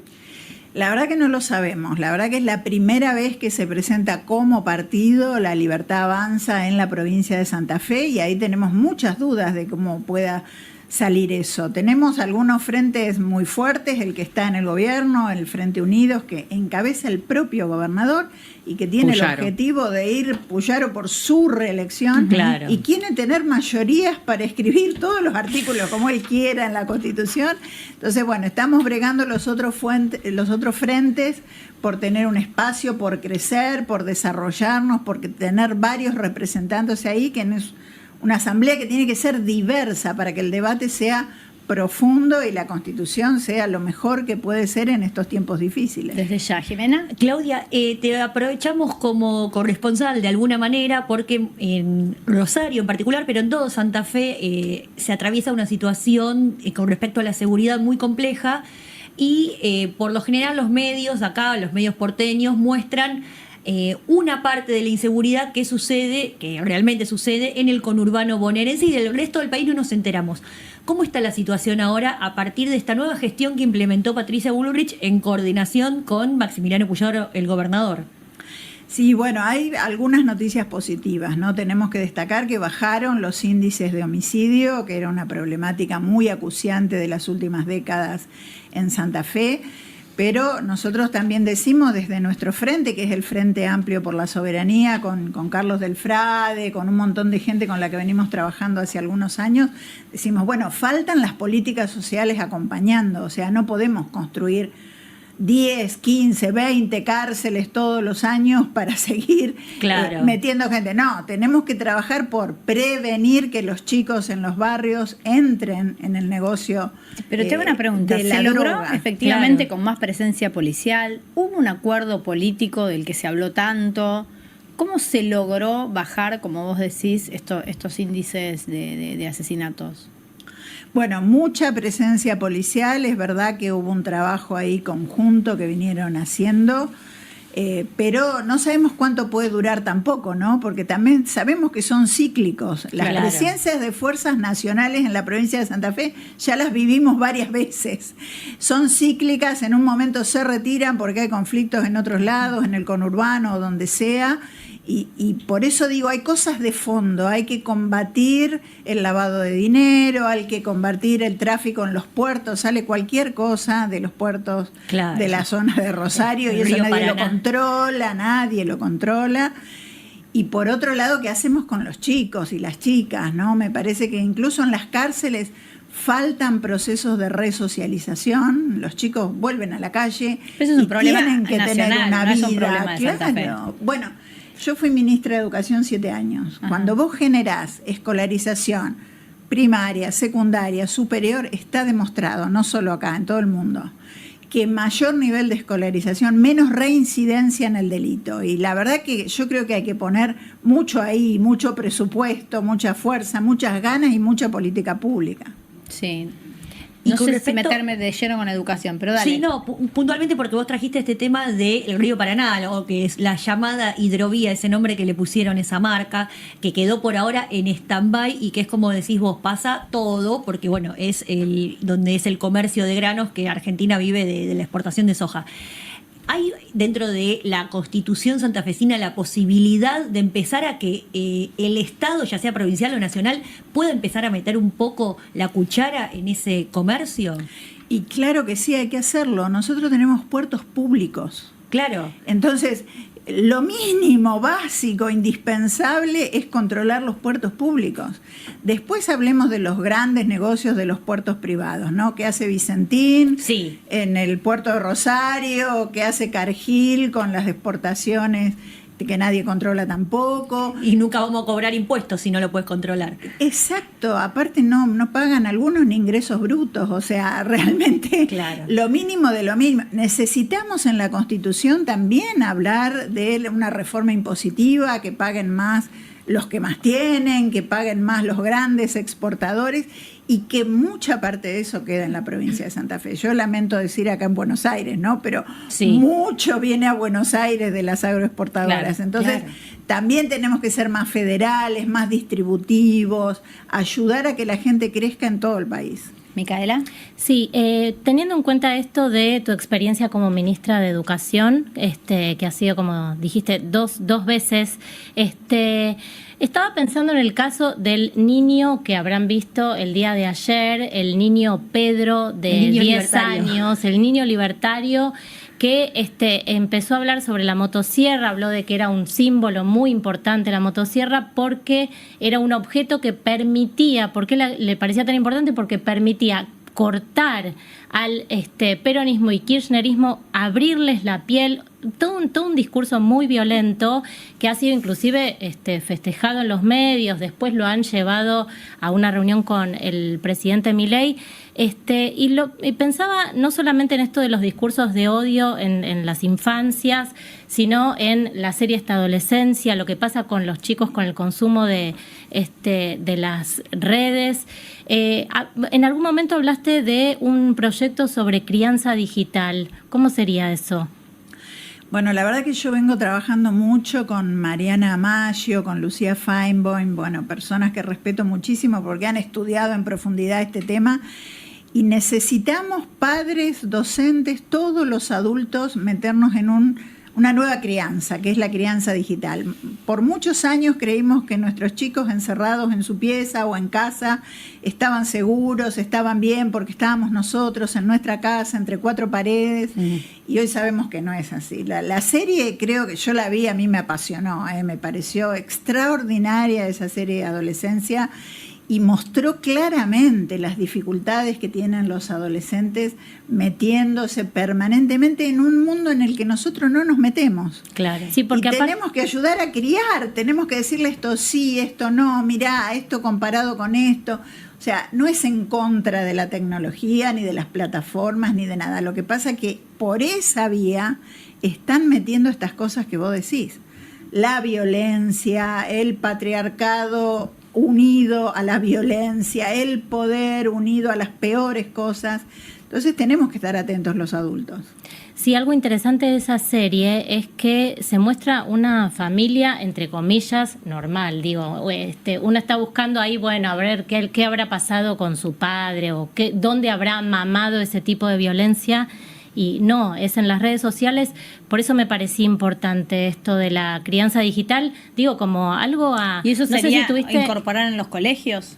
La verdad que no lo sabemos. La verdad que es la primera vez que se presenta como partido la Libertad Avanza en la provincia de Santa Fe, y ahí tenemos muchas dudas de cómo pueda salir eso. Tenemos algunos frentes muy fuertes, el que está en el gobierno, el Frente Unidos, que encabeza el propio gobernador y que tiene el objetivo de ir Puyaro por su reelección. Claro. Y quiere tener mayorías para escribir todos los artículos como él quiera en la Constitución. Entonces, bueno, estamos bregando los otros frentes por tener un espacio, por crecer, por desarrollarnos, por tener varios representantes ahí, que no es una asamblea que tiene que ser diversa para que el debate sea profundo y la Constitución sea lo mejor que puede ser en estos tiempos difíciles. Desde ya, Jimena. Claudia, te aprovechamos como corresponsal de alguna manera porque en Rosario en particular, pero en todo Santa Fe se atraviesa una situación con respecto a la seguridad muy compleja y por lo general los medios porteños muestran una parte de la inseguridad que realmente sucede en el conurbano bonaerense, y del resto del país no nos enteramos. ¿Cómo está la situación ahora a partir de esta nueva gestión que implementó Patricia Bullrich en coordinación con Maximiliano Puyaro, el gobernador? Sí, bueno, hay algunas noticias positivas, ¿no? Tenemos que destacar que bajaron los índices de homicidio, que era una problemática muy acuciante de las últimas décadas en Santa Fe. Pero nosotros también decimos desde nuestro frente, que es el Frente Amplio por la Soberanía, con Carlos del Frade, con un montón de gente con la que venimos trabajando hace algunos años, decimos, bueno, faltan las políticas sociales acompañando, o sea, no podemos construir 10, 15, 20 cárceles todos los años para seguir metiendo gente. No, tenemos que trabajar por prevenir que los chicos en los barrios entren en el negocio. Pero tengo una pregunta, ¿se logró efectivamente con más presencia policial? ¿Hubo un acuerdo político del que se habló tanto? ¿Cómo se logró bajar, como vos decís, estos índices de asesinatos? Bueno, mucha presencia policial, es verdad que hubo un trabajo ahí conjunto que vinieron haciendo, pero no sabemos cuánto puede durar tampoco, ¿no? Porque también sabemos que son cíclicos. Las presencias de fuerzas nacionales en la provincia de Santa Fe ya las vivimos varias veces. Son cíclicas, en un momento se retiran porque hay conflictos en otros lados, en el conurbano o donde sea. Y por eso digo, hay cosas de fondo, hay que combatir el lavado de dinero, hay que combatir el tráfico en los puertos, sale cualquier cosa de los puertos de la zona de Rosario y eso nadie lo controla. Y por otro lado, ¿qué hacemos con los chicos y las chicas? ¿No? Me parece que incluso en las cárceles faltan procesos de resocialización, los chicos vuelven a la calle y tienen que tener una vida. No es un problema de Santa Fe. Bueno, yo fui ministra de Educación 7 años. Ajá. Cuando vos generás escolarización primaria, secundaria, superior, está demostrado, no solo acá, en todo el mundo, que mayor nivel de escolarización, menos reincidencia en el delito. Y la verdad que yo creo que hay que poner mucho ahí, mucho presupuesto, mucha fuerza, muchas ganas y mucha política pública. Sí. No sé si meterme de lleno con educación, pero dale. Sí, no, puntualmente porque vos trajiste este tema del río Paraná, ¿no? Que es la llamada hidrovía, ese nombre que le pusieron esa marca, que quedó por ahora en stand-by y que es como decís vos, pasa todo, porque bueno, es donde es el comercio de granos, que Argentina vive de la exportación de soja. ¿Hay dentro de la Constitución santafesina la posibilidad de empezar a que el Estado, ya sea provincial o nacional, pueda empezar a meter un poco la cuchara en ese comercio? Y claro que sí, hay que hacerlo. Nosotros tenemos puertos públicos. Claro. Entonces, lo mínimo, básico, indispensable es controlar los puertos públicos. Después hablemos de los grandes negocios de los puertos privados, ¿no? ¿Qué hace Vicentín en el puerto de Rosario? ¿Qué hace Cargill con las exportaciones que nadie controla tampoco? Y nunca vamos a cobrar impuestos si no lo puedes controlar. Exacto, aparte no pagan algunos ni ingresos brutos, o sea, realmente lo mínimo de lo mínimo. Necesitamos en la Constitución también hablar de una reforma impositiva, que paguen más los que más tienen, que paguen más los grandes exportadores, y que mucha parte de eso queda en la provincia de Santa Fe. Yo lamento decir acá en Buenos Aires, ¿no? Pero mucho viene a Buenos Aires de las agroexportadoras. Entonces, también tenemos que ser más federales, más distributivos, ayudar a que la gente crezca en todo el país. Micaela. Sí, teniendo en cuenta esto de tu experiencia como ministra de Educación, que ha sido, como dijiste, dos veces, estaba pensando en el caso del niño que habrán visto el día de ayer, el niño Pedro de 10 años, el niño libertario, que empezó a hablar sobre la motosierra, habló de que era un símbolo muy importante la motosierra porque era un objeto que permitía, ¿por qué le parecía tan importante? Porque permitía cortar al peronismo y kirchnerismo, abrirles la piel, todo un discurso muy violento que ha sido inclusive festejado en los medios. Después lo han llevado a una reunión con el presidente Milei, y pensaba no solamente en esto de los discursos de odio en las infancias, sino en la serie esta adolescencia, lo que pasa con los chicos con el consumo de las redes. En algún momento hablaste de un proyecto sobre crianza digital. ¿Cómo sería eso? Bueno, la verdad que yo vengo trabajando mucho con Mariana Amaggio, con Lucía Feinboim, personas que respeto muchísimo porque han estudiado en profundidad este tema, y necesitamos padres, docentes, todos los adultos meternos en una nueva crianza, que es la crianza digital. Por muchos años creímos que nuestros chicos encerrados en su pieza o en casa estaban seguros, estaban bien, porque estábamos nosotros en nuestra casa, entre cuatro paredes, y hoy sabemos que no es así. La serie, creo que yo la vi, a mí me apasionó, me pareció extraordinaria esa serie de adolescencia, y mostró claramente las dificultades que tienen los adolescentes metiéndose permanentemente en un mundo en el que nosotros no nos metemos. Claro. Sí, porque tenemos que ayudar a criar, tenemos que decirle esto sí, esto no, mirá, esto comparado con esto. O sea, no es en contra de la tecnología, ni de las plataformas, ni de nada. Lo que pasa es que por esa vía están metiendo estas cosas que vos decís. La violencia, el patriarcado unido a la violencia, el poder unido a las peores cosas. Entonces tenemos que estar atentos los adultos. Sí, algo interesante de esa serie es que se muestra una familia, entre comillas, normal. Digo, uno está buscando ahí, a ver qué habrá pasado con su padre o dónde habrá mamado ese tipo de violencia. Y no, es en las redes sociales. Por eso me parecía importante esto de la crianza digital, digo, como algo a... ¿Y eso sería incorporar en los colegios?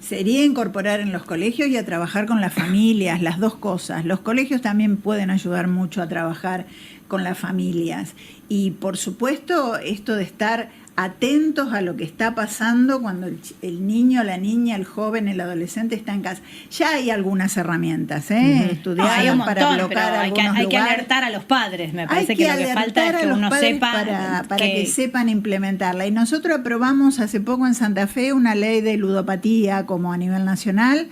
Sería incorporar en los colegios y a trabajar con las familias, las dos cosas. Los colegios también pueden ayudar mucho a trabajar con las familias. Y por supuesto, esto de estar atentos a lo que está pasando cuando el niño, la niña, el joven, el adolescente está en casa. Ya hay algunas herramientas, estudiadas para bloquear algunos lugares. Hay que alertar a los padres, me parece que lo que falta es que uno sepa para que sepan implementarla. Y nosotros aprobamos hace poco en Santa Fe una ley de ludopatía como a nivel nacional,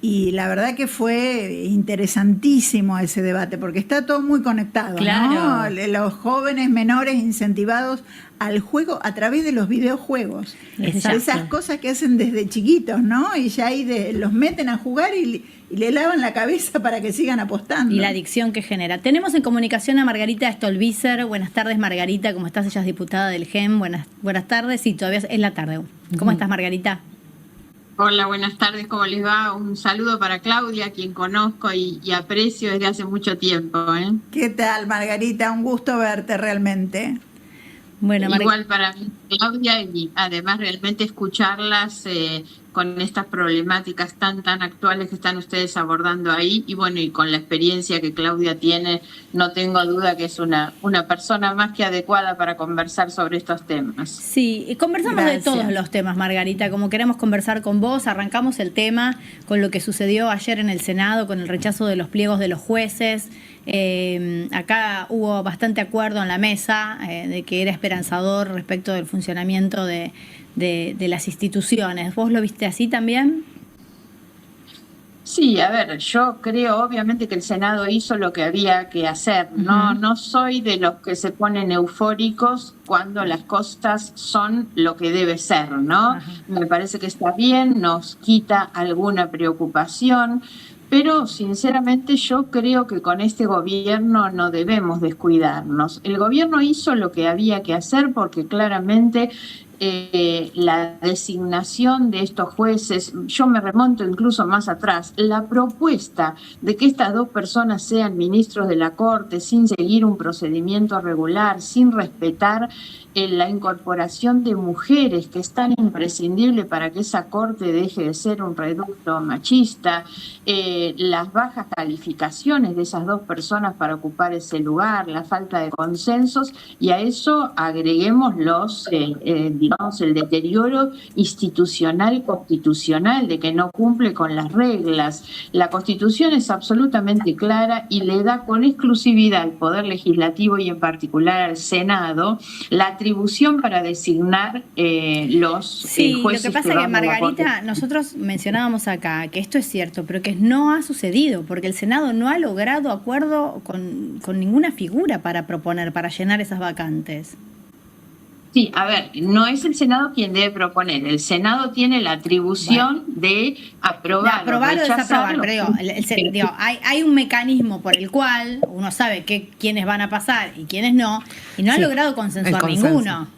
y la verdad que fue interesantísimo ese debate, porque está todo muy conectado, claro, ¿no? Los jóvenes menores incentivados al juego a través de los videojuegos. Exacto. Esas cosas que hacen desde chiquitos, ¿no? Y ya ahí los meten a jugar y le lavan la cabeza para que sigan apostando. Y la adicción que genera. Tenemos en comunicación a Margarita Stolbizer. Buenas tardes, Margarita. ¿Cómo estás? Ella es diputada del GEM. Buenas tardes. Sí, todavía es la tarde. ¿Cómo estás, Margarita? Hola, buenas tardes, ¿cómo les va? Un saludo para Claudia, quien conozco y aprecio desde hace mucho tiempo. ¿Qué tal, Margarita? Un gusto verte realmente. Bueno, igual para mí, Claudia, y además realmente escucharlas con estas problemáticas tan actuales que están ustedes abordando ahí, y bueno, y con la experiencia que Claudia tiene, no tengo duda que es una persona más que adecuada para conversar sobre estos temas. Sí, y conversamos de todos los temas, Margarita, como queremos conversar con vos. Arrancamos el tema con lo que sucedió ayer en el Senado, con el rechazo de los pliegos de los jueces. Acá hubo bastante acuerdo en la mesa de que era esperanzador respecto del funcionamiento de las instituciones. ¿Vos lo viste así también? Sí, a ver, yo creo obviamente que el Senado hizo lo que había que hacer. No soy de los que se ponen eufóricos cuando las cosas son lo que debe ser, ¿no? Me parece que está bien, nos quita alguna preocupación. Pero sinceramente yo creo que con este gobierno no debemos descuidarnos. El gobierno hizo lo que había que hacer porque claramente la designación de estos jueces, yo me remonto incluso más atrás, la propuesta de que estas dos personas sean ministros de la Corte sin seguir un procedimiento regular, sin respetar la incorporación de mujeres, que es tan imprescindible para que esa Corte deje de ser un reducto machista, las bajas calificaciones de esas dos personas para ocupar ese lugar, la falta de consensos, y a eso agreguemos el deterioro institucional, constitucional, de que no cumple con las reglas. La Constitución es absolutamente clara y le da con exclusividad al Poder Legislativo y en particular al Senado la atribución para designar los jueces. Lo que pasa es que, Margarita, nosotros mencionábamos acá que esto es cierto, pero que no ha sucedido, porque el Senado no ha logrado acuerdo con ninguna figura para proponer, para llenar esas vacantes. Sí, a ver, no es el Senado quien debe proponer. El Senado tiene la atribución de aprobar o desaprobar, pero hay un mecanismo por el cual uno sabe quiénes van a pasar y quiénes no, y no ha logrado consensuar ninguno.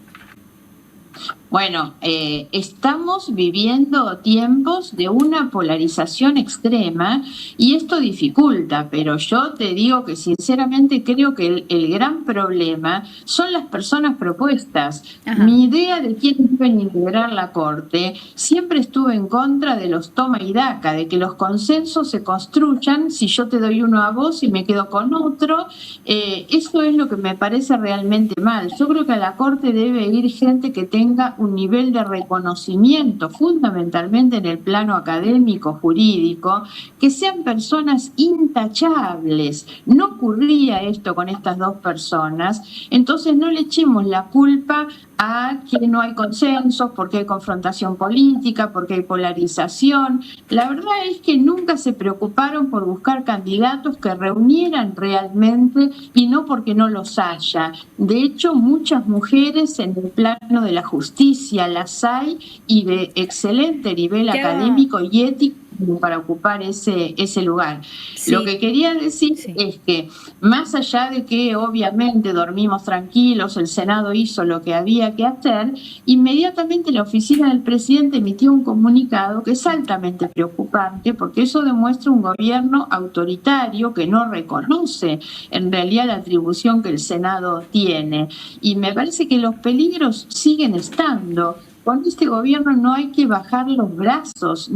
Bueno, estamos viviendo tiempos de una polarización extrema y esto dificulta, pero yo te digo que sinceramente creo que el gran problema son las personas propuestas. Mi idea de quiénes deben integrar la Corte siempre estuve en contra de los toma y daca, de que los consensos se construyan si yo te doy uno a vos y me quedo con otro. Eso es lo que me parece realmente mal. Yo creo que a la Corte debe ir gente que tenga un nivel de reconocimiento, fundamentalmente en el plano académico, jurídico, que sean personas intachables. No ocurría esto con estas dos personas, entonces no le echemos la culpa a que no hay consensos, porque hay confrontación política, porque hay polarización. La verdad es que nunca se preocuparon por buscar candidatos que reunieran realmente y no porque no los haya. De hecho, muchas mujeres en el plano de la justicia las hay y de excelente nivel académico y ético para ocupar ese lugar. Sí. Lo que quería decir es que más allá de que obviamente dormimos tranquilos, el Senado hizo lo que había que hacer, inmediatamente la oficina del presidente emitió un comunicado que es altamente preocupante porque eso demuestra un gobierno autoritario que no reconoce en realidad la atribución que el Senado tiene. Y me parece que los peligros siguen estando. Con este gobierno no hay que bajar los brazos,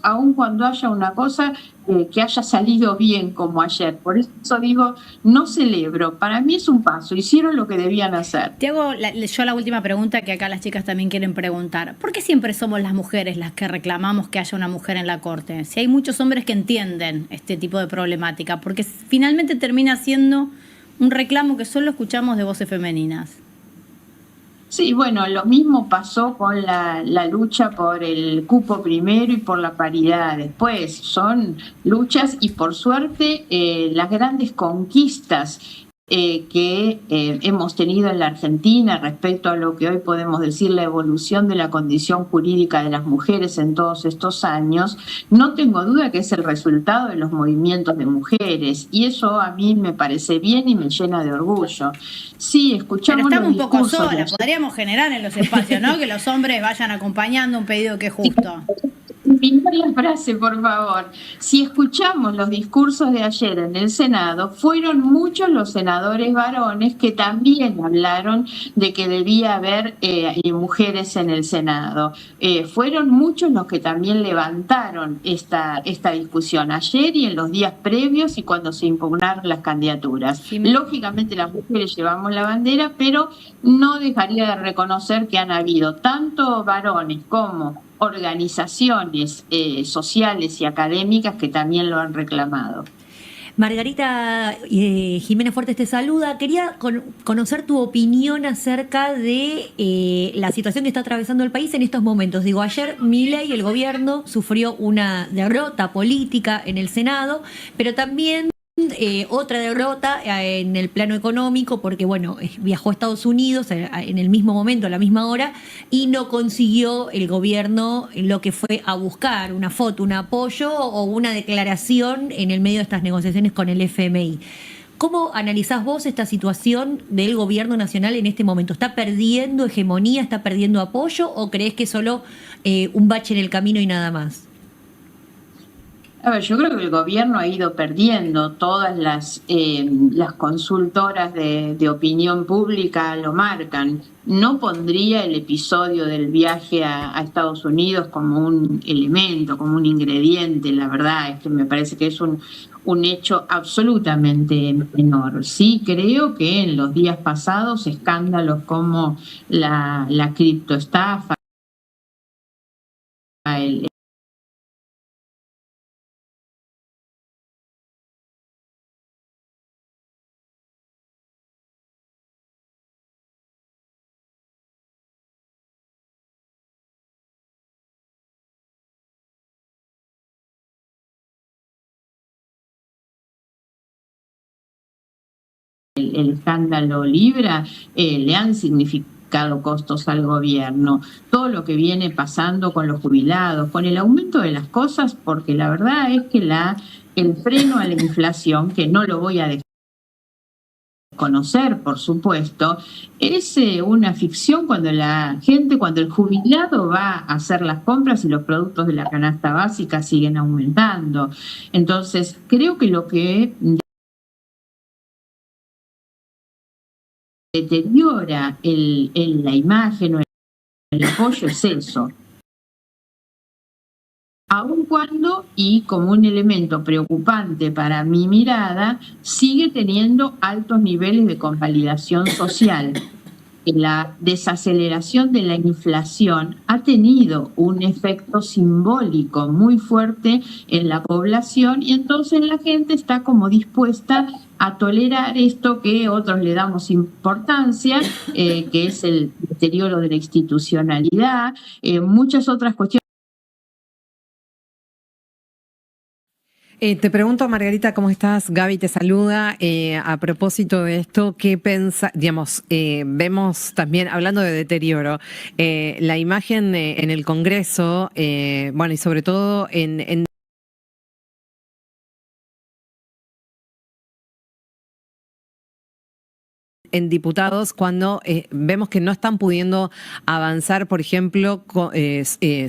aun cuando haya una cosa que haya salido bien como ayer. Por eso digo, no celebro. Para mí es un paso, hicieron lo que debían hacer. Te hago yo la última pregunta que acá las chicas también quieren preguntar. ¿Por qué siempre somos las mujeres las que reclamamos que haya una mujer en la Corte? Si hay muchos hombres que entienden este tipo de problemática, porque finalmente termina siendo un reclamo que solo escuchamos de voces femeninas. Sí, bueno, lo mismo pasó con la lucha por el cupo primero y por la paridad después. Son luchas y por suerte las grandes conquistas que hemos tenido en la Argentina respecto a lo que hoy podemos decir la evolución de la condición jurídica de las mujeres en todos estos años, no tengo duda que es el resultado de los movimientos de mujeres y eso a mí me parece bien y me llena de orgullo. Sí, escuchamos. Pero estamos un poco solas, podríamos generar en los espacios, ¿no? Que los hombres vayan acompañando un pedido que es justo. terminar la frase, por favor. Si escuchamos los discursos de ayer en el Senado, fueron muchos los senadores varones que también hablaron de que debía haber mujeres en el Senado. Fueron muchos los que también levantaron esta discusión ayer y en los días previos y cuando se impugnaron las candidaturas. Sí. Lógicamente las mujeres llevamos la bandera, pero no dejaría de reconocer que han habido tanto varones como organizaciones sociales y académicas que también lo han reclamado. Margarita Jimena Fuertes te saluda. Quería conocer tu opinión acerca de la situación que está atravesando el país en estos momentos. Digo, ayer Milei, el gobierno, sufrió una derrota política en el Senado, pero también otra derrota en el plano económico porque, bueno, viajó a Estados Unidos en el mismo momento, a la misma hora, y no consiguió el gobierno lo que fue a buscar, una foto, un apoyo o una declaración en el medio de estas negociaciones con el FMI. ¿Cómo analizás vos esta situación del gobierno nacional en este momento? ¿Está perdiendo hegemonía, está perdiendo apoyo o crees que es solo un bache en el camino y nada más? A ver, yo creo que el gobierno ha ido perdiendo, todas las consultoras de opinión pública lo marcan. No pondría el episodio del viaje a Estados Unidos como un elemento, como un ingrediente, la verdad es que me parece que es un hecho absolutamente menor. Sí creo que en los días pasados escándalos como la criptoestafa, el escándalo Libra, le han significado costos al gobierno. Todo lo que viene pasando con los jubilados, con el aumento de las cosas, porque la verdad es que el freno a la inflación, que no lo voy a desconocer, por supuesto, es una ficción cuando cuando el jubilado va a hacer las compras y los productos de la canasta básica siguen aumentando. Entonces, creo que lo que deteriora la imagen o el apoyo es eso. Aun cuando, y como un elemento preocupante para mi mirada, sigue teniendo altos niveles de convalidación social. La desaceleración de la inflación ha tenido un efecto simbólico muy fuerte en la población y entonces la gente está como dispuesta a tolerar esto que otros le damos importancia, que es el deterioro de la institucionalidad, muchas otras cuestiones. Te pregunto, Margarita, ¿cómo estás? Gaby te saluda. A propósito de esto, ¿qué piensas? Digamos, vemos también, hablando de deterioro, la imagen en el Congreso, bueno, y sobre todo en diputados cuando vemos que no están pudiendo avanzar, por ejemplo,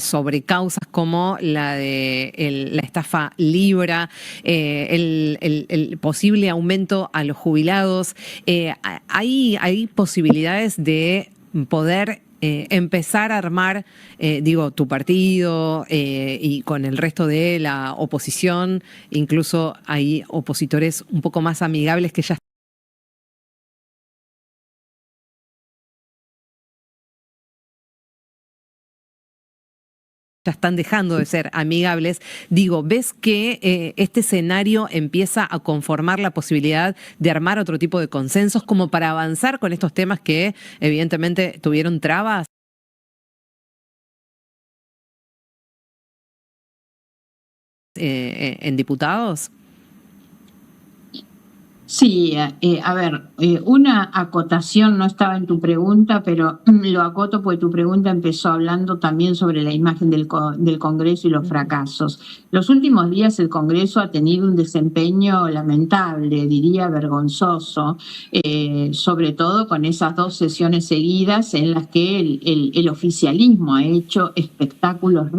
sobre causas como la de la estafa Libra, el posible aumento a los jubilados. ¿Hay posibilidades de poder empezar a armar, tu partido y con el resto de la oposición? Incluso hay opositores un poco más amigables que ya están dejando de ser amigables. Digo, ¿ves que este escenario empieza a conformar la posibilidad de armar otro tipo de consensos como para avanzar con estos temas que evidentemente tuvieron trabas? ¿En diputados? Sí, a ver, una acotación no estaba en tu pregunta, pero lo acoto porque tu pregunta empezó hablando también sobre la imagen del Congreso y los fracasos. Los últimos días el Congreso ha tenido un desempeño lamentable, diría vergonzoso, sobre todo con esas 2 sesiones seguidas en las que el oficialismo ha hecho espectáculos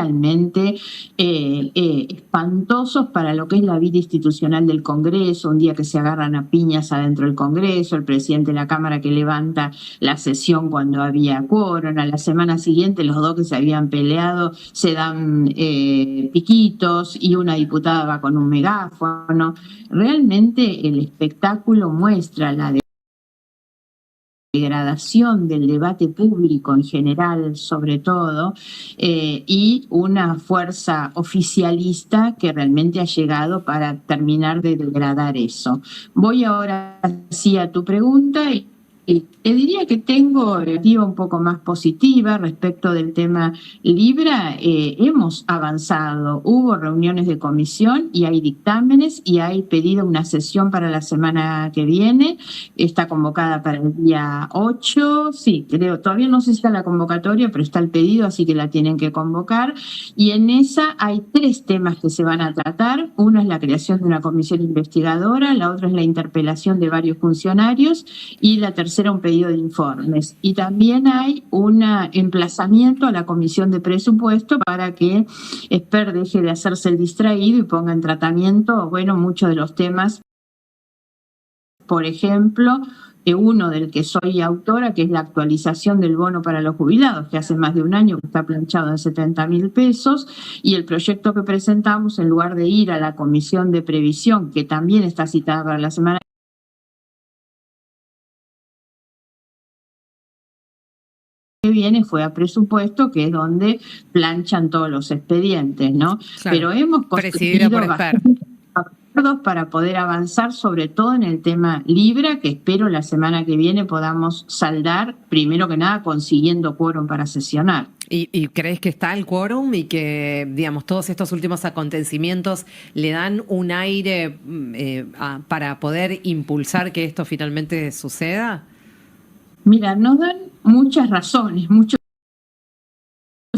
realmente espantosos para lo que es la vida institucional del Congreso, un día que se agarran a piñas adentro del Congreso, el presidente de la Cámara que levanta la sesión cuando había quórum, a la semana siguiente los dos que se habían peleado se dan piquitos y una diputada va con un megáfono. Realmente el espectáculo muestra la degradación del debate público en general, sobre todo, y una fuerza oficialista que realmente ha llegado para terminar de degradar eso. Voy ahora sí a tu pregunta y te diría que tengo una perspectiva un poco más positiva respecto del tema Libra. Hemos avanzado, hubo reuniones de comisión y hay dictámenes y hay pedido una sesión para la semana que viene. Está convocada para el día 8, sí, creo, todavía no sé si está la convocatoria, pero está el pedido, así que la tienen que convocar. Y en esa hay 3 temas que se van a tratar. Uno es la creación de una comisión investigadora, la otra es la interpelación de varios funcionarios y la tercera un pedido de informes. Y también hay un emplazamiento a la Comisión de Presupuesto para que Esper deje de hacerse el distraído y ponga en tratamiento, bueno, muchos de los temas, por ejemplo, uno del que soy autora, que es la actualización del bono para los jubilados, que hace más de un año que está planchado en 70.000 pesos, y el proyecto que presentamos, en lugar de ir a la Comisión de Previsión, que también está citada para la semana que viene, fue a presupuesto, que es donde planchan todos los expedientes, ¿no? Claro, pero hemos presidido por Esper. Acuerdos para poder avanzar, sobre todo en el tema Libra, que espero la semana que viene podamos saldar, primero que nada, consiguiendo quórum para sesionar. ¿Y crees que está el quórum y que, digamos, todos estos últimos acontecimientos le dan un aire para poder impulsar que esto finalmente suceda? Mira, nos dan muchas razones, muchos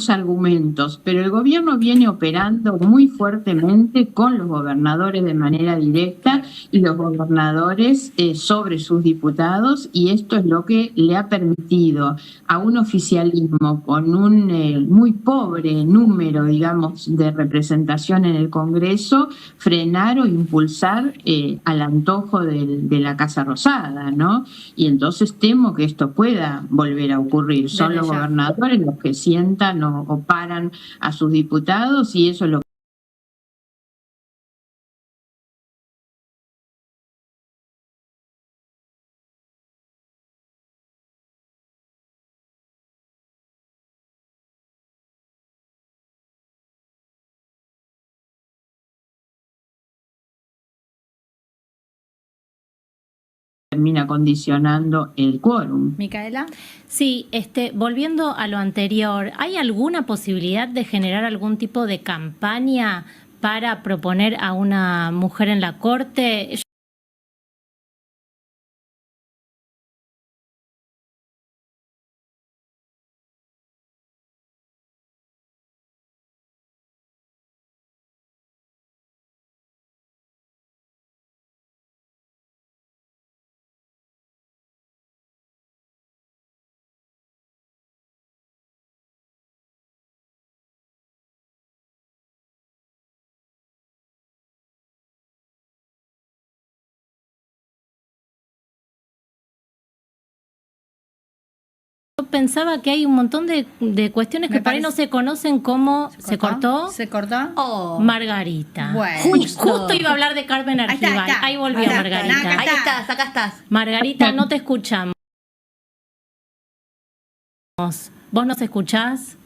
argumentos, pero el gobierno viene operando muy fuertemente con los gobernadores de manera directa y los gobernadores sobre sus diputados, y esto es lo que le ha permitido a un oficialismo con un muy pobre número, digamos, de representación en el Congreso, frenar o impulsar al antojo de la Casa Rosada, ¿no? Y entonces temo que esto pueda volver a ocurrir. Son los gobernadores los que sientan o paran a sus diputados, y eso es lo que termina condicionando el quórum. Micaela. Sí, volviendo a lo anterior, ¿hay alguna posibilidad de generar algún tipo de campaña para proponer a una mujer en la Corte? Pensaba que hay un montón de cuestiones que por ahí no se conocen como... ¿Se cortó? ¿Se cortó? Oh. Margarita. Bueno. Justo iba a hablar de Carmen Argibay. Ahí volvió Margarita. Ahí estás, acá estás. Margarita, no te escuchamos. ¿Vos nos escuchás?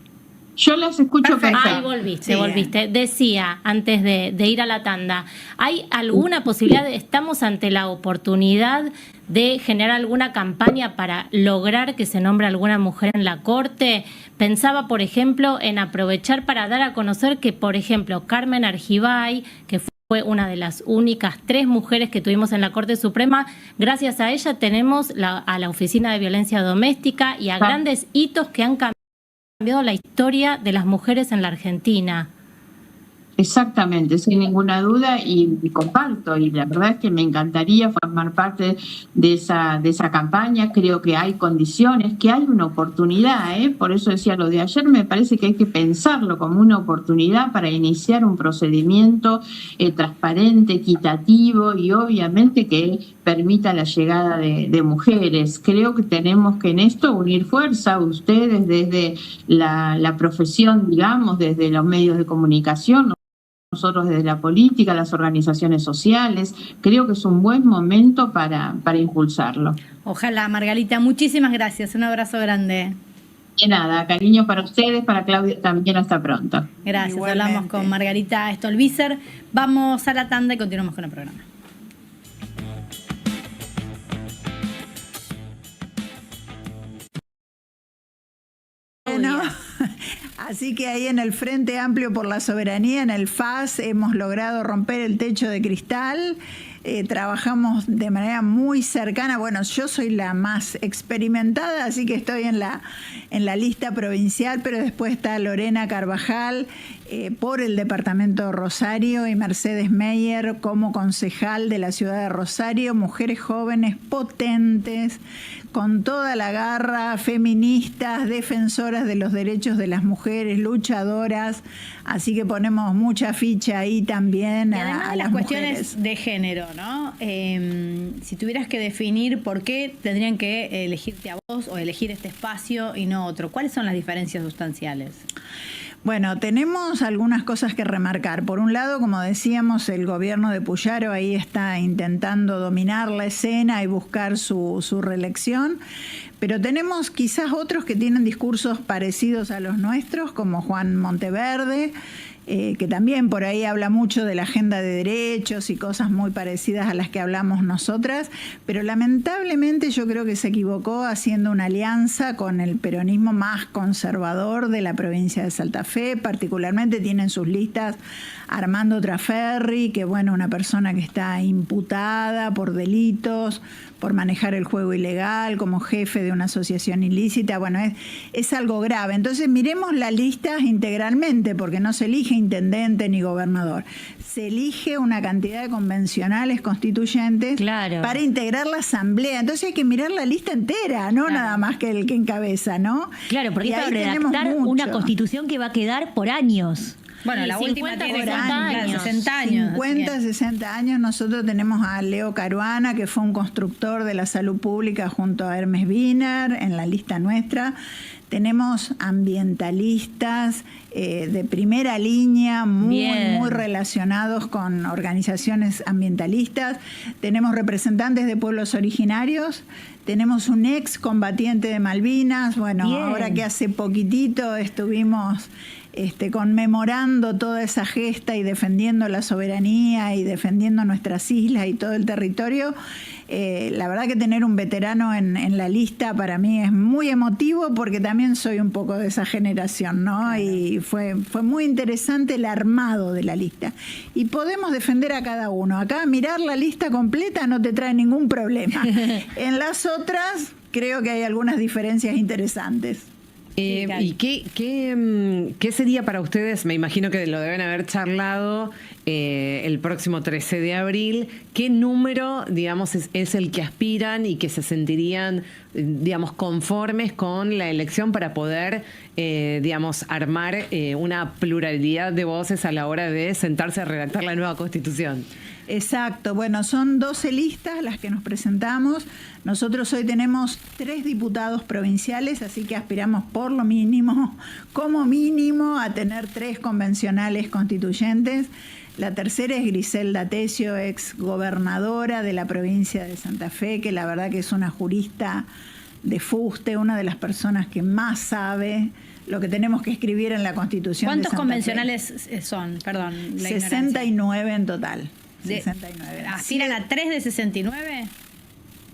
Yo las escucho perfecto. Ahí volviste. Decía, antes de ir a la tanda, ¿hay alguna posibilidad, estamos ante la oportunidad de generar alguna campaña para lograr que se nombre alguna mujer en la Corte? Pensaba, por ejemplo, en aprovechar para dar a conocer que, por ejemplo, Carmen Argibay, que fue una de las únicas 3 mujeres que tuvimos en la Corte Suprema, gracias a ella tenemos a la Oficina de Violencia Doméstica y a grandes hitos que han cambiado la historia de las mujeres en la Argentina. Exactamente, sin ninguna duda, y comparto, y la verdad es que me encantaría formar parte de esa campaña. Creo que hay condiciones, que hay una oportunidad, por eso decía lo de ayer, me parece que hay que pensarlo como una oportunidad para iniciar un procedimiento transparente, equitativo y obviamente que permita la llegada de mujeres. Creo que tenemos que en esto unir fuerza, ustedes desde la profesión, digamos, desde los medios de comunicación, nosotros desde la política, las organizaciones sociales. Creo que es un buen momento para impulsarlo. Ojalá, Margarita. Muchísimas gracias. Un abrazo grande. De nada, cariño para ustedes, para Claudia también. Hasta pronto. Gracias. Igualmente. Hablamos con Margarita Stolbizer. Vamos a la tanda y continuamos con el programa. Bueno, así que ahí en el Frente Amplio por la Soberanía, en el FAS, hemos logrado romper el techo de cristal. Trabajamos de manera muy cercana. Bueno, yo soy la más experimentada, así que estoy en la lista provincial, pero después está Lorena Carvajal por el departamento de Rosario y Mercedes Meyer como concejal de la ciudad de Rosario. Mujeres jóvenes potentes, con toda la garra, feministas, defensoras de los derechos de las mujeres, luchadoras. Así que ponemos mucha ficha ahí también a las cuestiones mujeres de género, ¿no? Si tuvieras que definir por qué tendrían que elegirte a vos o elegir este espacio y no otro, ¿cuáles son las diferencias sustanciales? Bueno, tenemos algunas cosas que remarcar. Por un lado, como decíamos, el gobierno de Puyaro ahí está intentando dominar la escena y buscar su reelección, pero tenemos quizás otros que tienen discursos parecidos a los nuestros, como Juan Monteverde, que también por ahí habla mucho de la agenda de derechos y cosas muy parecidas a las que hablamos nosotras, pero lamentablemente yo creo que se equivocó haciendo una alianza con el peronismo más conservador de la provincia de Santa Fe. Particularmente tienen sus listas Armando Traferri, que bueno, una persona que está imputada por delitos, por manejar el juego ilegal, como jefe de una asociación ilícita. Bueno, es algo grave. Entonces miremos las listas integralmente, porque no se elige intendente ni gobernador. Se elige una cantidad de convencionales constituyentes para integrar la asamblea. Entonces hay que mirar la lista entera, no nada más que el que encabeza, ¿no? Claro, porque es para redactar una constitución que va a quedar por años. Bueno, la última tiene 60 años. 50, 60 años. Nosotros tenemos a Leo Caruana, que fue un constructor de la salud pública junto a Hermes Wiener en la lista nuestra. Tenemos ambientalistas de primera línea, muy relacionados con organizaciones ambientalistas. Tenemos representantes de pueblos originarios. Tenemos un ex combatiente de Malvinas. Bueno, ahora que hace poquitito estuvimos conmemorando toda esa gesta y defendiendo la soberanía y defendiendo nuestras islas y todo el territorio. La verdad que tener un veterano en la lista para mí es muy emotivo, porque también soy un poco de esa generación, ¿no? Claro. Y fue muy interesante el armado de la lista. Y podemos defender a cada uno. Acá mirar la lista completa no te trae ningún problema. En las otras creo que hay algunas diferencias interesantes. ¿Y qué sería para ustedes? Me imagino que lo deben haber charlado el próximo 13 de abril. ¿Qué número, digamos, es el que aspiran y que se sentirían, digamos, conformes con la elección para poder, digamos, armar una pluralidad de voces a la hora de sentarse a redactar la nueva Constitución? Exacto. Bueno, son 12 listas las que nos presentamos. Nosotros hoy tenemos 3 diputados provinciales, así que aspiramos por lo mínimo, como mínimo, a tener 3 convencionales constituyentes. La tercera es Griselda Tesio, ex gobernadora de la provincia de Santa Fe, que la verdad que es una jurista de fuste, una de las personas que más sabe lo que tenemos que escribir en la Constitución. ¿Cuántos convencionales son? Perdón, la 69 ignorancia. En total. 69. ¿Aspiran a 3 de 69?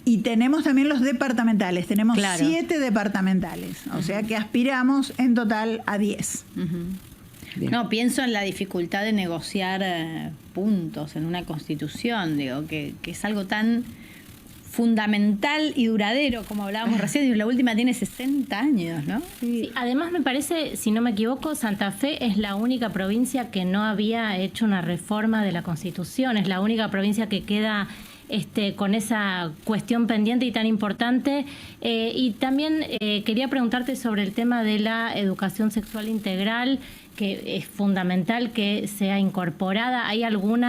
Y tenemos también los departamentales, tenemos 7 departamentales, o sea que aspiramos en total a 10. No, pienso en la dificultad de negociar puntos en una constitución, digo, que es algo tan fundamental y duradero, como hablábamos recién, y la última tiene 60 años, ¿no? Sí, además me parece, si no me equivoco, Santa Fe es la única provincia que no había hecho una reforma de la Constitución, es la única provincia que queda con esa cuestión pendiente y tan importante. Y también quería preguntarte sobre el tema de la educación sexual integral, que es fundamental que sea incorporada. ¿Hay algún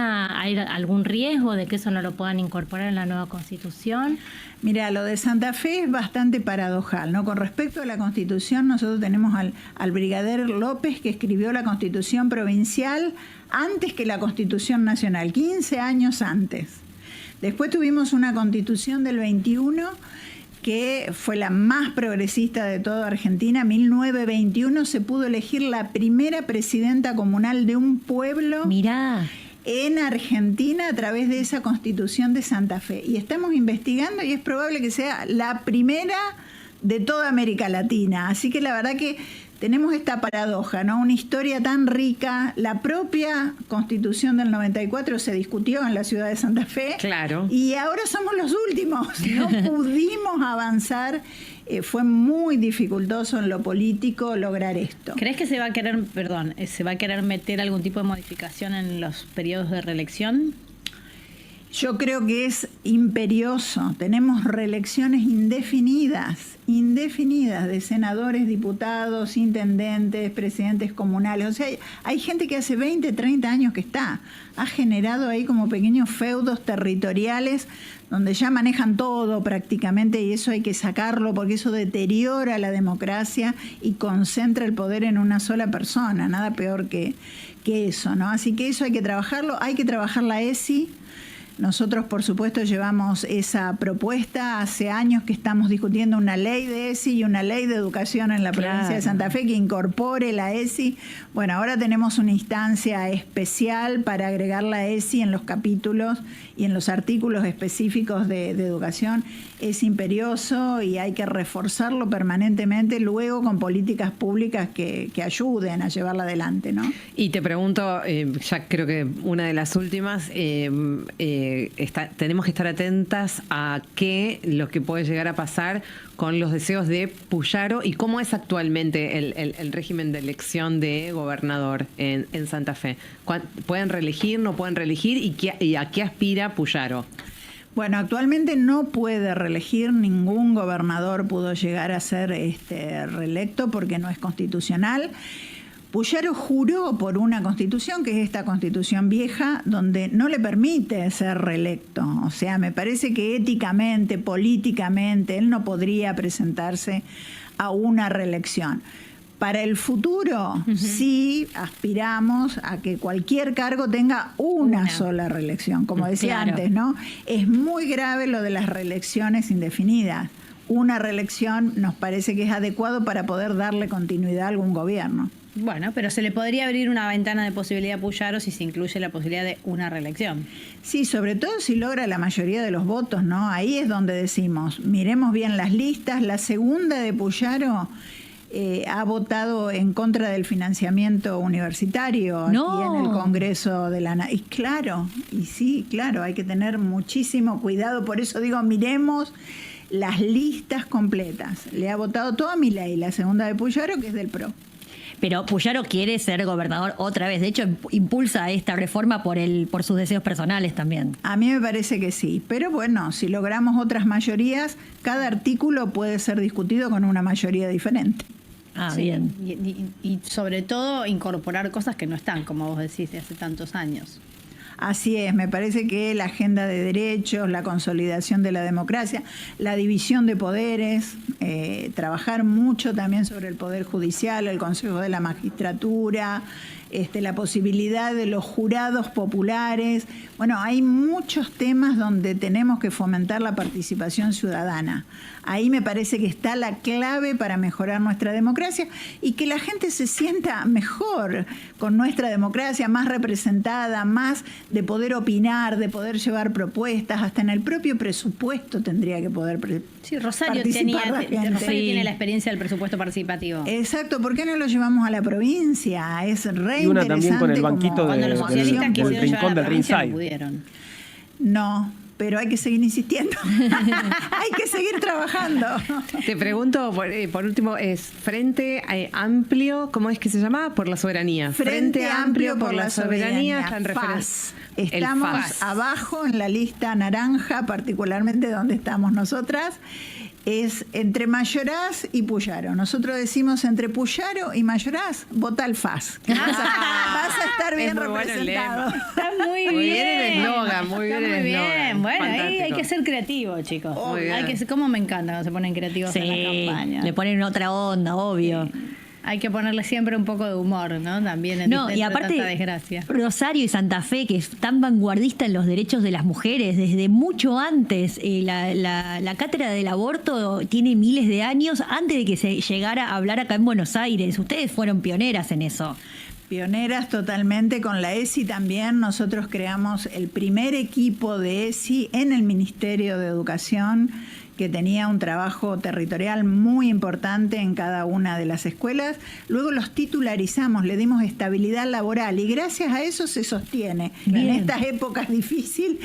riesgo de que eso no lo puedan incorporar en la nueva Constitución? Mira, lo de Santa Fe es bastante paradojal, ¿no? Con respecto a la Constitución, nosotros tenemos al brigadier López, que escribió la Constitución provincial antes que la Constitución nacional, 15 años antes. Después tuvimos una Constitución del 21 que fue la más progresista de toda Argentina. 1921 se pudo elegir la primera presidenta comunal de un pueblo. Mirá. En Argentina a través de esa Constitución de Santa Fe. Y estamos investigando y es probable que sea la primera de toda América Latina. Así que la verdad que tenemos esta paradoja, ¿no? Una historia tan rica. La propia Constitución del 94 se discutió en la ciudad de Santa Fe. Claro. Y ahora somos los últimos. No pudimos avanzar. Fue muy dificultoso en lo político lograr esto. ¿Crees que se va a querer meter algún tipo de modificación en los periodos de reelección? Yo creo que es imperioso. Tenemos reelecciones indefinidas de senadores, diputados, intendentes, presidentes comunales. O sea, hay gente que hace 20, 30 años que ha generado ahí como pequeños feudos territoriales donde ya manejan todo prácticamente, y eso hay que sacarlo porque eso deteriora la democracia y concentra el poder en una sola persona. Nada peor que eso, ¿no? Así que eso hay que trabajarlo. Hay que trabajar la ESI. Nosotros, por supuesto, llevamos esa propuesta. Hace años que estamos discutiendo una ley de ESI y una ley de educación en la provincia de Santa Fe que incorpore la ESI. Bueno, ahora tenemos una instancia especial para agregar la ESI en los capítulos y en los artículos específicos de educación. Es imperioso y hay que reforzarlo permanentemente, luego con políticas públicas que ayuden a llevarla adelante, ¿no? Y te pregunto, ya creo que una de las últimas, tenemos que estar atentas a lo que puede llegar a pasar con los deseos de Puyaro y cómo es actualmente el régimen de elección de gobernador en Santa Fe. ¿Pueden reelegir, no pueden reelegir y a qué aspira Puyaro? Bueno, actualmente no puede reelegir, ningún gobernador pudo llegar a ser reelecto porque no es constitucional. Puyaro juró por una constitución, que es esta constitución vieja, donde no le permite ser reelecto. O sea, me parece que éticamente, políticamente, él no podría presentarse a una reelección. Para el futuro, sí aspiramos a que cualquier cargo tenga una sola reelección, como decía antes, ¿no? Es muy grave lo de las reelecciones indefinidas. Una reelección nos parece que es adecuado para poder darle continuidad a algún gobierno. Bueno, pero se le podría abrir una ventana de posibilidad a Puyaro si se incluye la posibilidad de una reelección. Sí, sobre todo si logra la mayoría de los votos, ¿no? Ahí es donde decimos, miremos bien las listas. La segunda de Puyaro ha votado en contra del financiamiento universitario aquí en el Congreso de la Nación. Claro, hay que tener muchísimo cuidado. Por eso digo, miremos las listas completas. Le ha votado toda Milei, la segunda de Puyaro, que es del PRO. Pero Puyaro quiere ser gobernador otra vez. De hecho, impulsa esta reforma por sus deseos personales también. A mí me parece que sí. Pero bueno, si logramos otras mayorías, cada artículo puede ser discutido con una mayoría diferente. Bien. Y sobre todo incorporar cosas que no están, como vos decís, de hace tantos años. Así es, me parece que la agenda de derechos, la consolidación de la democracia, la división de poderes, trabajar mucho también sobre el Poder Judicial, el Consejo de la Magistratura, la posibilidad de los jurados populares. Bueno, hay muchos temas donde tenemos que fomentar la participación ciudadana. Ahí me parece que está la clave para mejorar nuestra democracia y que la gente se sienta mejor con nuestra democracia, más representada, más de poder opinar, de poder llevar propuestas, hasta en el propio presupuesto tendría que poder Sí, Rosario tiene la experiencia del presupuesto participativo. Exacto, ¿por qué no lo llevamos a la provincia? Es re y una interesante. también con el banquito del rincón del Ringside. No, pero hay que seguir insistiendo. Hay que seguir trabajando. Te pregunto, por último, es Frente Amplio, ¿cómo es que se llama? Por la soberanía. Frente Amplio por la soberanía. Está en FAS. Estamos abajo en la lista naranja, particularmente donde estamos nosotras. Es entre Mayoraz y Puyaro. Nosotros decimos entre Puyaro y Mayoraz, vota al FAS. Vas a estar bien representado. Está muy bien. Muy bien el eslogan, muy bien el eslogan. Bueno, ahí hay que ser creativo, chicos. Hay que ser, cómo me encanta cuando se ponen creativos en la campaña. Le ponen otra onda, obvio. Hay que ponerle siempre un poco de humor, ¿no? También en y aparte, tanta desgracia. Rosario y Santa Fe, que es tan vanguardista en los derechos de las mujeres, desde mucho antes, la cátedra del aborto tiene miles de años antes de que se llegara a hablar acá en Buenos Aires. Ustedes fueron pioneras en eso. Pioneras totalmente, con la ESI también. Nosotros creamos el primer equipo de ESI en el Ministerio de Educación, que tenía un trabajo territorial muy importante en cada una de las escuelas. Luego los titularizamos, le dimos estabilidad laboral y gracias a eso se sostiene. Bien. En estas épocas difíciles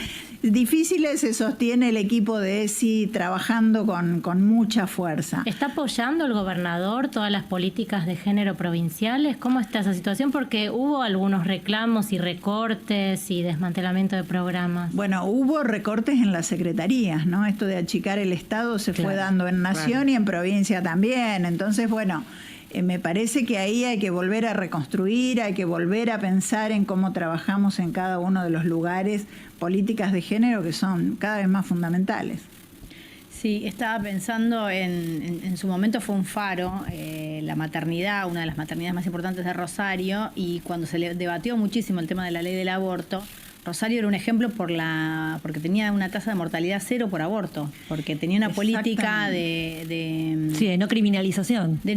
se sostiene el equipo de ESI trabajando con mucha fuerza. ¿Está apoyando el gobernador todas las políticas de género provinciales? ¿Cómo está esa situación? Porque hubo algunos reclamos y recortes y desmantelamiento de programas. Bueno, hubo recortes en las secretarías, ¿no? Esto de achicar el Estado se fue dando en Nación y en provincia también. Entonces, bueno, me parece que ahí hay que volver a reconstruir, hay que volver a pensar en cómo trabajamos en cada uno de los lugares, políticas de género que son cada vez más fundamentales. Sí, estaba pensando en su momento fue un faro, la maternidad, una de las maternidades más importantes de Rosario, y cuando se le debatió muchísimo el tema de la ley del aborto, Rosario era un ejemplo porque tenía una tasa de mortalidad cero por aborto, porque tenía una política de no criminalización. Y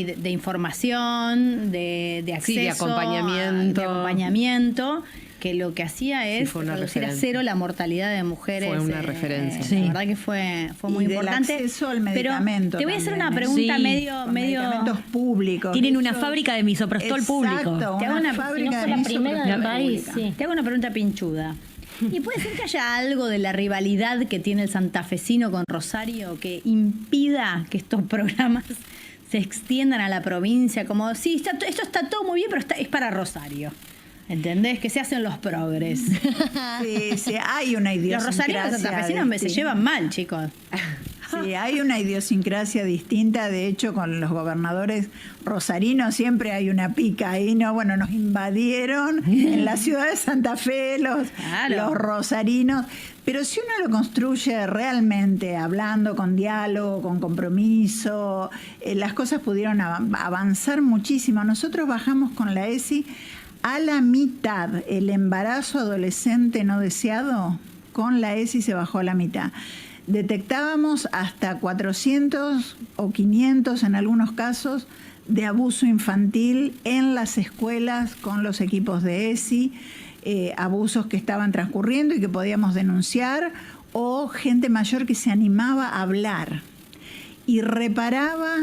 de información, de acceso, sí, de acompañamiento, que lo que hacía es reducir a cero la mortalidad de mujeres. Fue una referencia. La verdad que fue muy importante. El acceso al medicamento. Pero te voy a hacer una pregunta medio medicamentos públicos. Tienen una fábrica de misoprostol público. Te hago una fábrica la primera del país. Sí. Te hago una pregunta pinchuda. ¿Y puede ser que haya algo de la rivalidad que tiene el santafesino con Rosario que impida que estos programas se extiendan a la provincia? Como, sí, esto está todo muy bien, pero es para Rosario. ¿Entendés? Que se hacen los progres. Sí, hay una idiosincrasia. Los rosarinos y santafesinos se llevan mal, chicos. Sí, hay una idiosincrasia distinta. De hecho, con los gobernadores rosarinos siempre hay una pica ahí, ¿no? Bueno, nos invadieron en la ciudad de Santa Fe los rosarinos. Pero si uno lo construye realmente, hablando, con diálogo, con compromiso, las cosas pudieron avanzar muchísimo. Nosotros bajamos con la ESI a la mitad el embarazo adolescente no deseado. Con la ESI se bajó a la mitad. Detectábamos hasta 400 o 500 en algunos casos de abuso infantil en las escuelas con los equipos de ESI, abusos que estaban transcurriendo y que podíamos denunciar, o gente mayor que se animaba a hablar y reparaba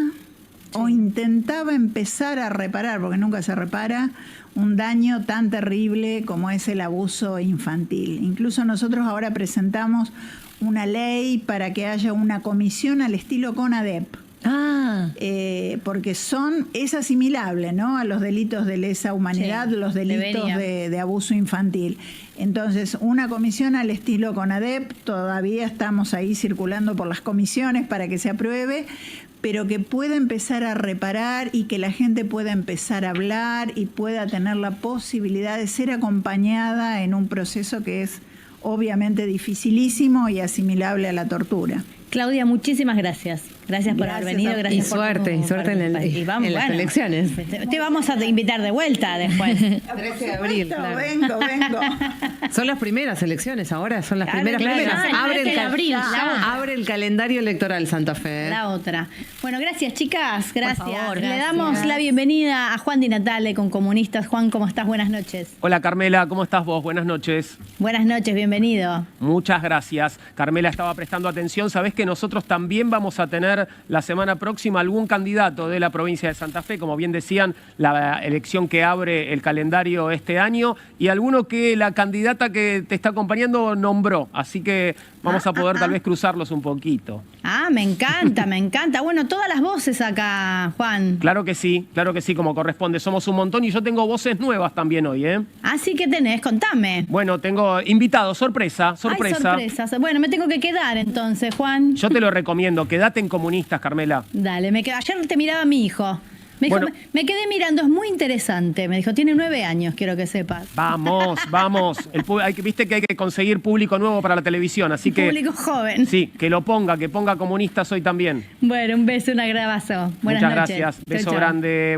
o intentaba empezar a reparar, porque nunca se repara, un daño tan terrible como es el abuso infantil. Incluso nosotros ahora presentamos una ley para que haya una comisión al estilo CONADEP. Porque es asimilable, ¿no?, a los delitos de lesa humanidad, los delitos de abuso infantil. Entonces, una comisión al estilo CONADEP, todavía estamos ahí circulando por las comisiones para que se apruebe, pero que pueda empezar a reparar y que la gente pueda empezar a hablar y pueda tener la posibilidad de ser acompañada en un proceso que es obviamente dificilísimo y asimilable a la tortura. Claudia, muchísimas gracias. Gracias por haber venido. Gracias y suerte en las elecciones. Te vamos a invitar de vuelta después. 13 de abril. Claro. Vengo. Son las primeras elecciones ahora, son las primeras. Abre el calendario electoral Santa Fe. La otra. Bueno, gracias, chicas. Gracias. Por favor, Le damos la bienvenida a Juan Di Natale con Comunistas. Juan, ¿cómo estás? Buenas noches. Hola, Carmela, ¿cómo estás vos? Buenas noches. Buenas noches, bienvenido. Muchas gracias. Carmela estaba prestando atención. Sabés que nosotros también vamos a tener conocer la semana próxima algún candidato de la provincia de Santa Fe, como bien decían, la elección que abre el calendario este año, y alguno que la candidata que te está acompañando nombró. Así que vamos a poder tal vez cruzarlos un poquito. Ah, me encanta, me encanta. Bueno, todas las voces acá, Juan. Claro que sí, como corresponde. Somos un montón y yo tengo voces nuevas también hoy, ¿eh? Así que tenés, contame. Bueno, tengo invitados, sorpresa. Ay, sorpresas. Bueno, me tengo que quedar entonces, Juan. Yo te lo recomiendo, quédate en Comunistas, Carmela. Dale, ayer te miraba mi hijo. Me dijo, bueno, me quedé mirando, es muy interesante. Me dijo, tiene 9 años, quiero que sepas. Vamos. Viste que hay que conseguir público nuevo para la televisión, así que... Público joven. Sí, que ponga Comunistas hoy también. Bueno, un beso, un abrazo. Buenas noches. Muchas gracias. Beso chau. grande.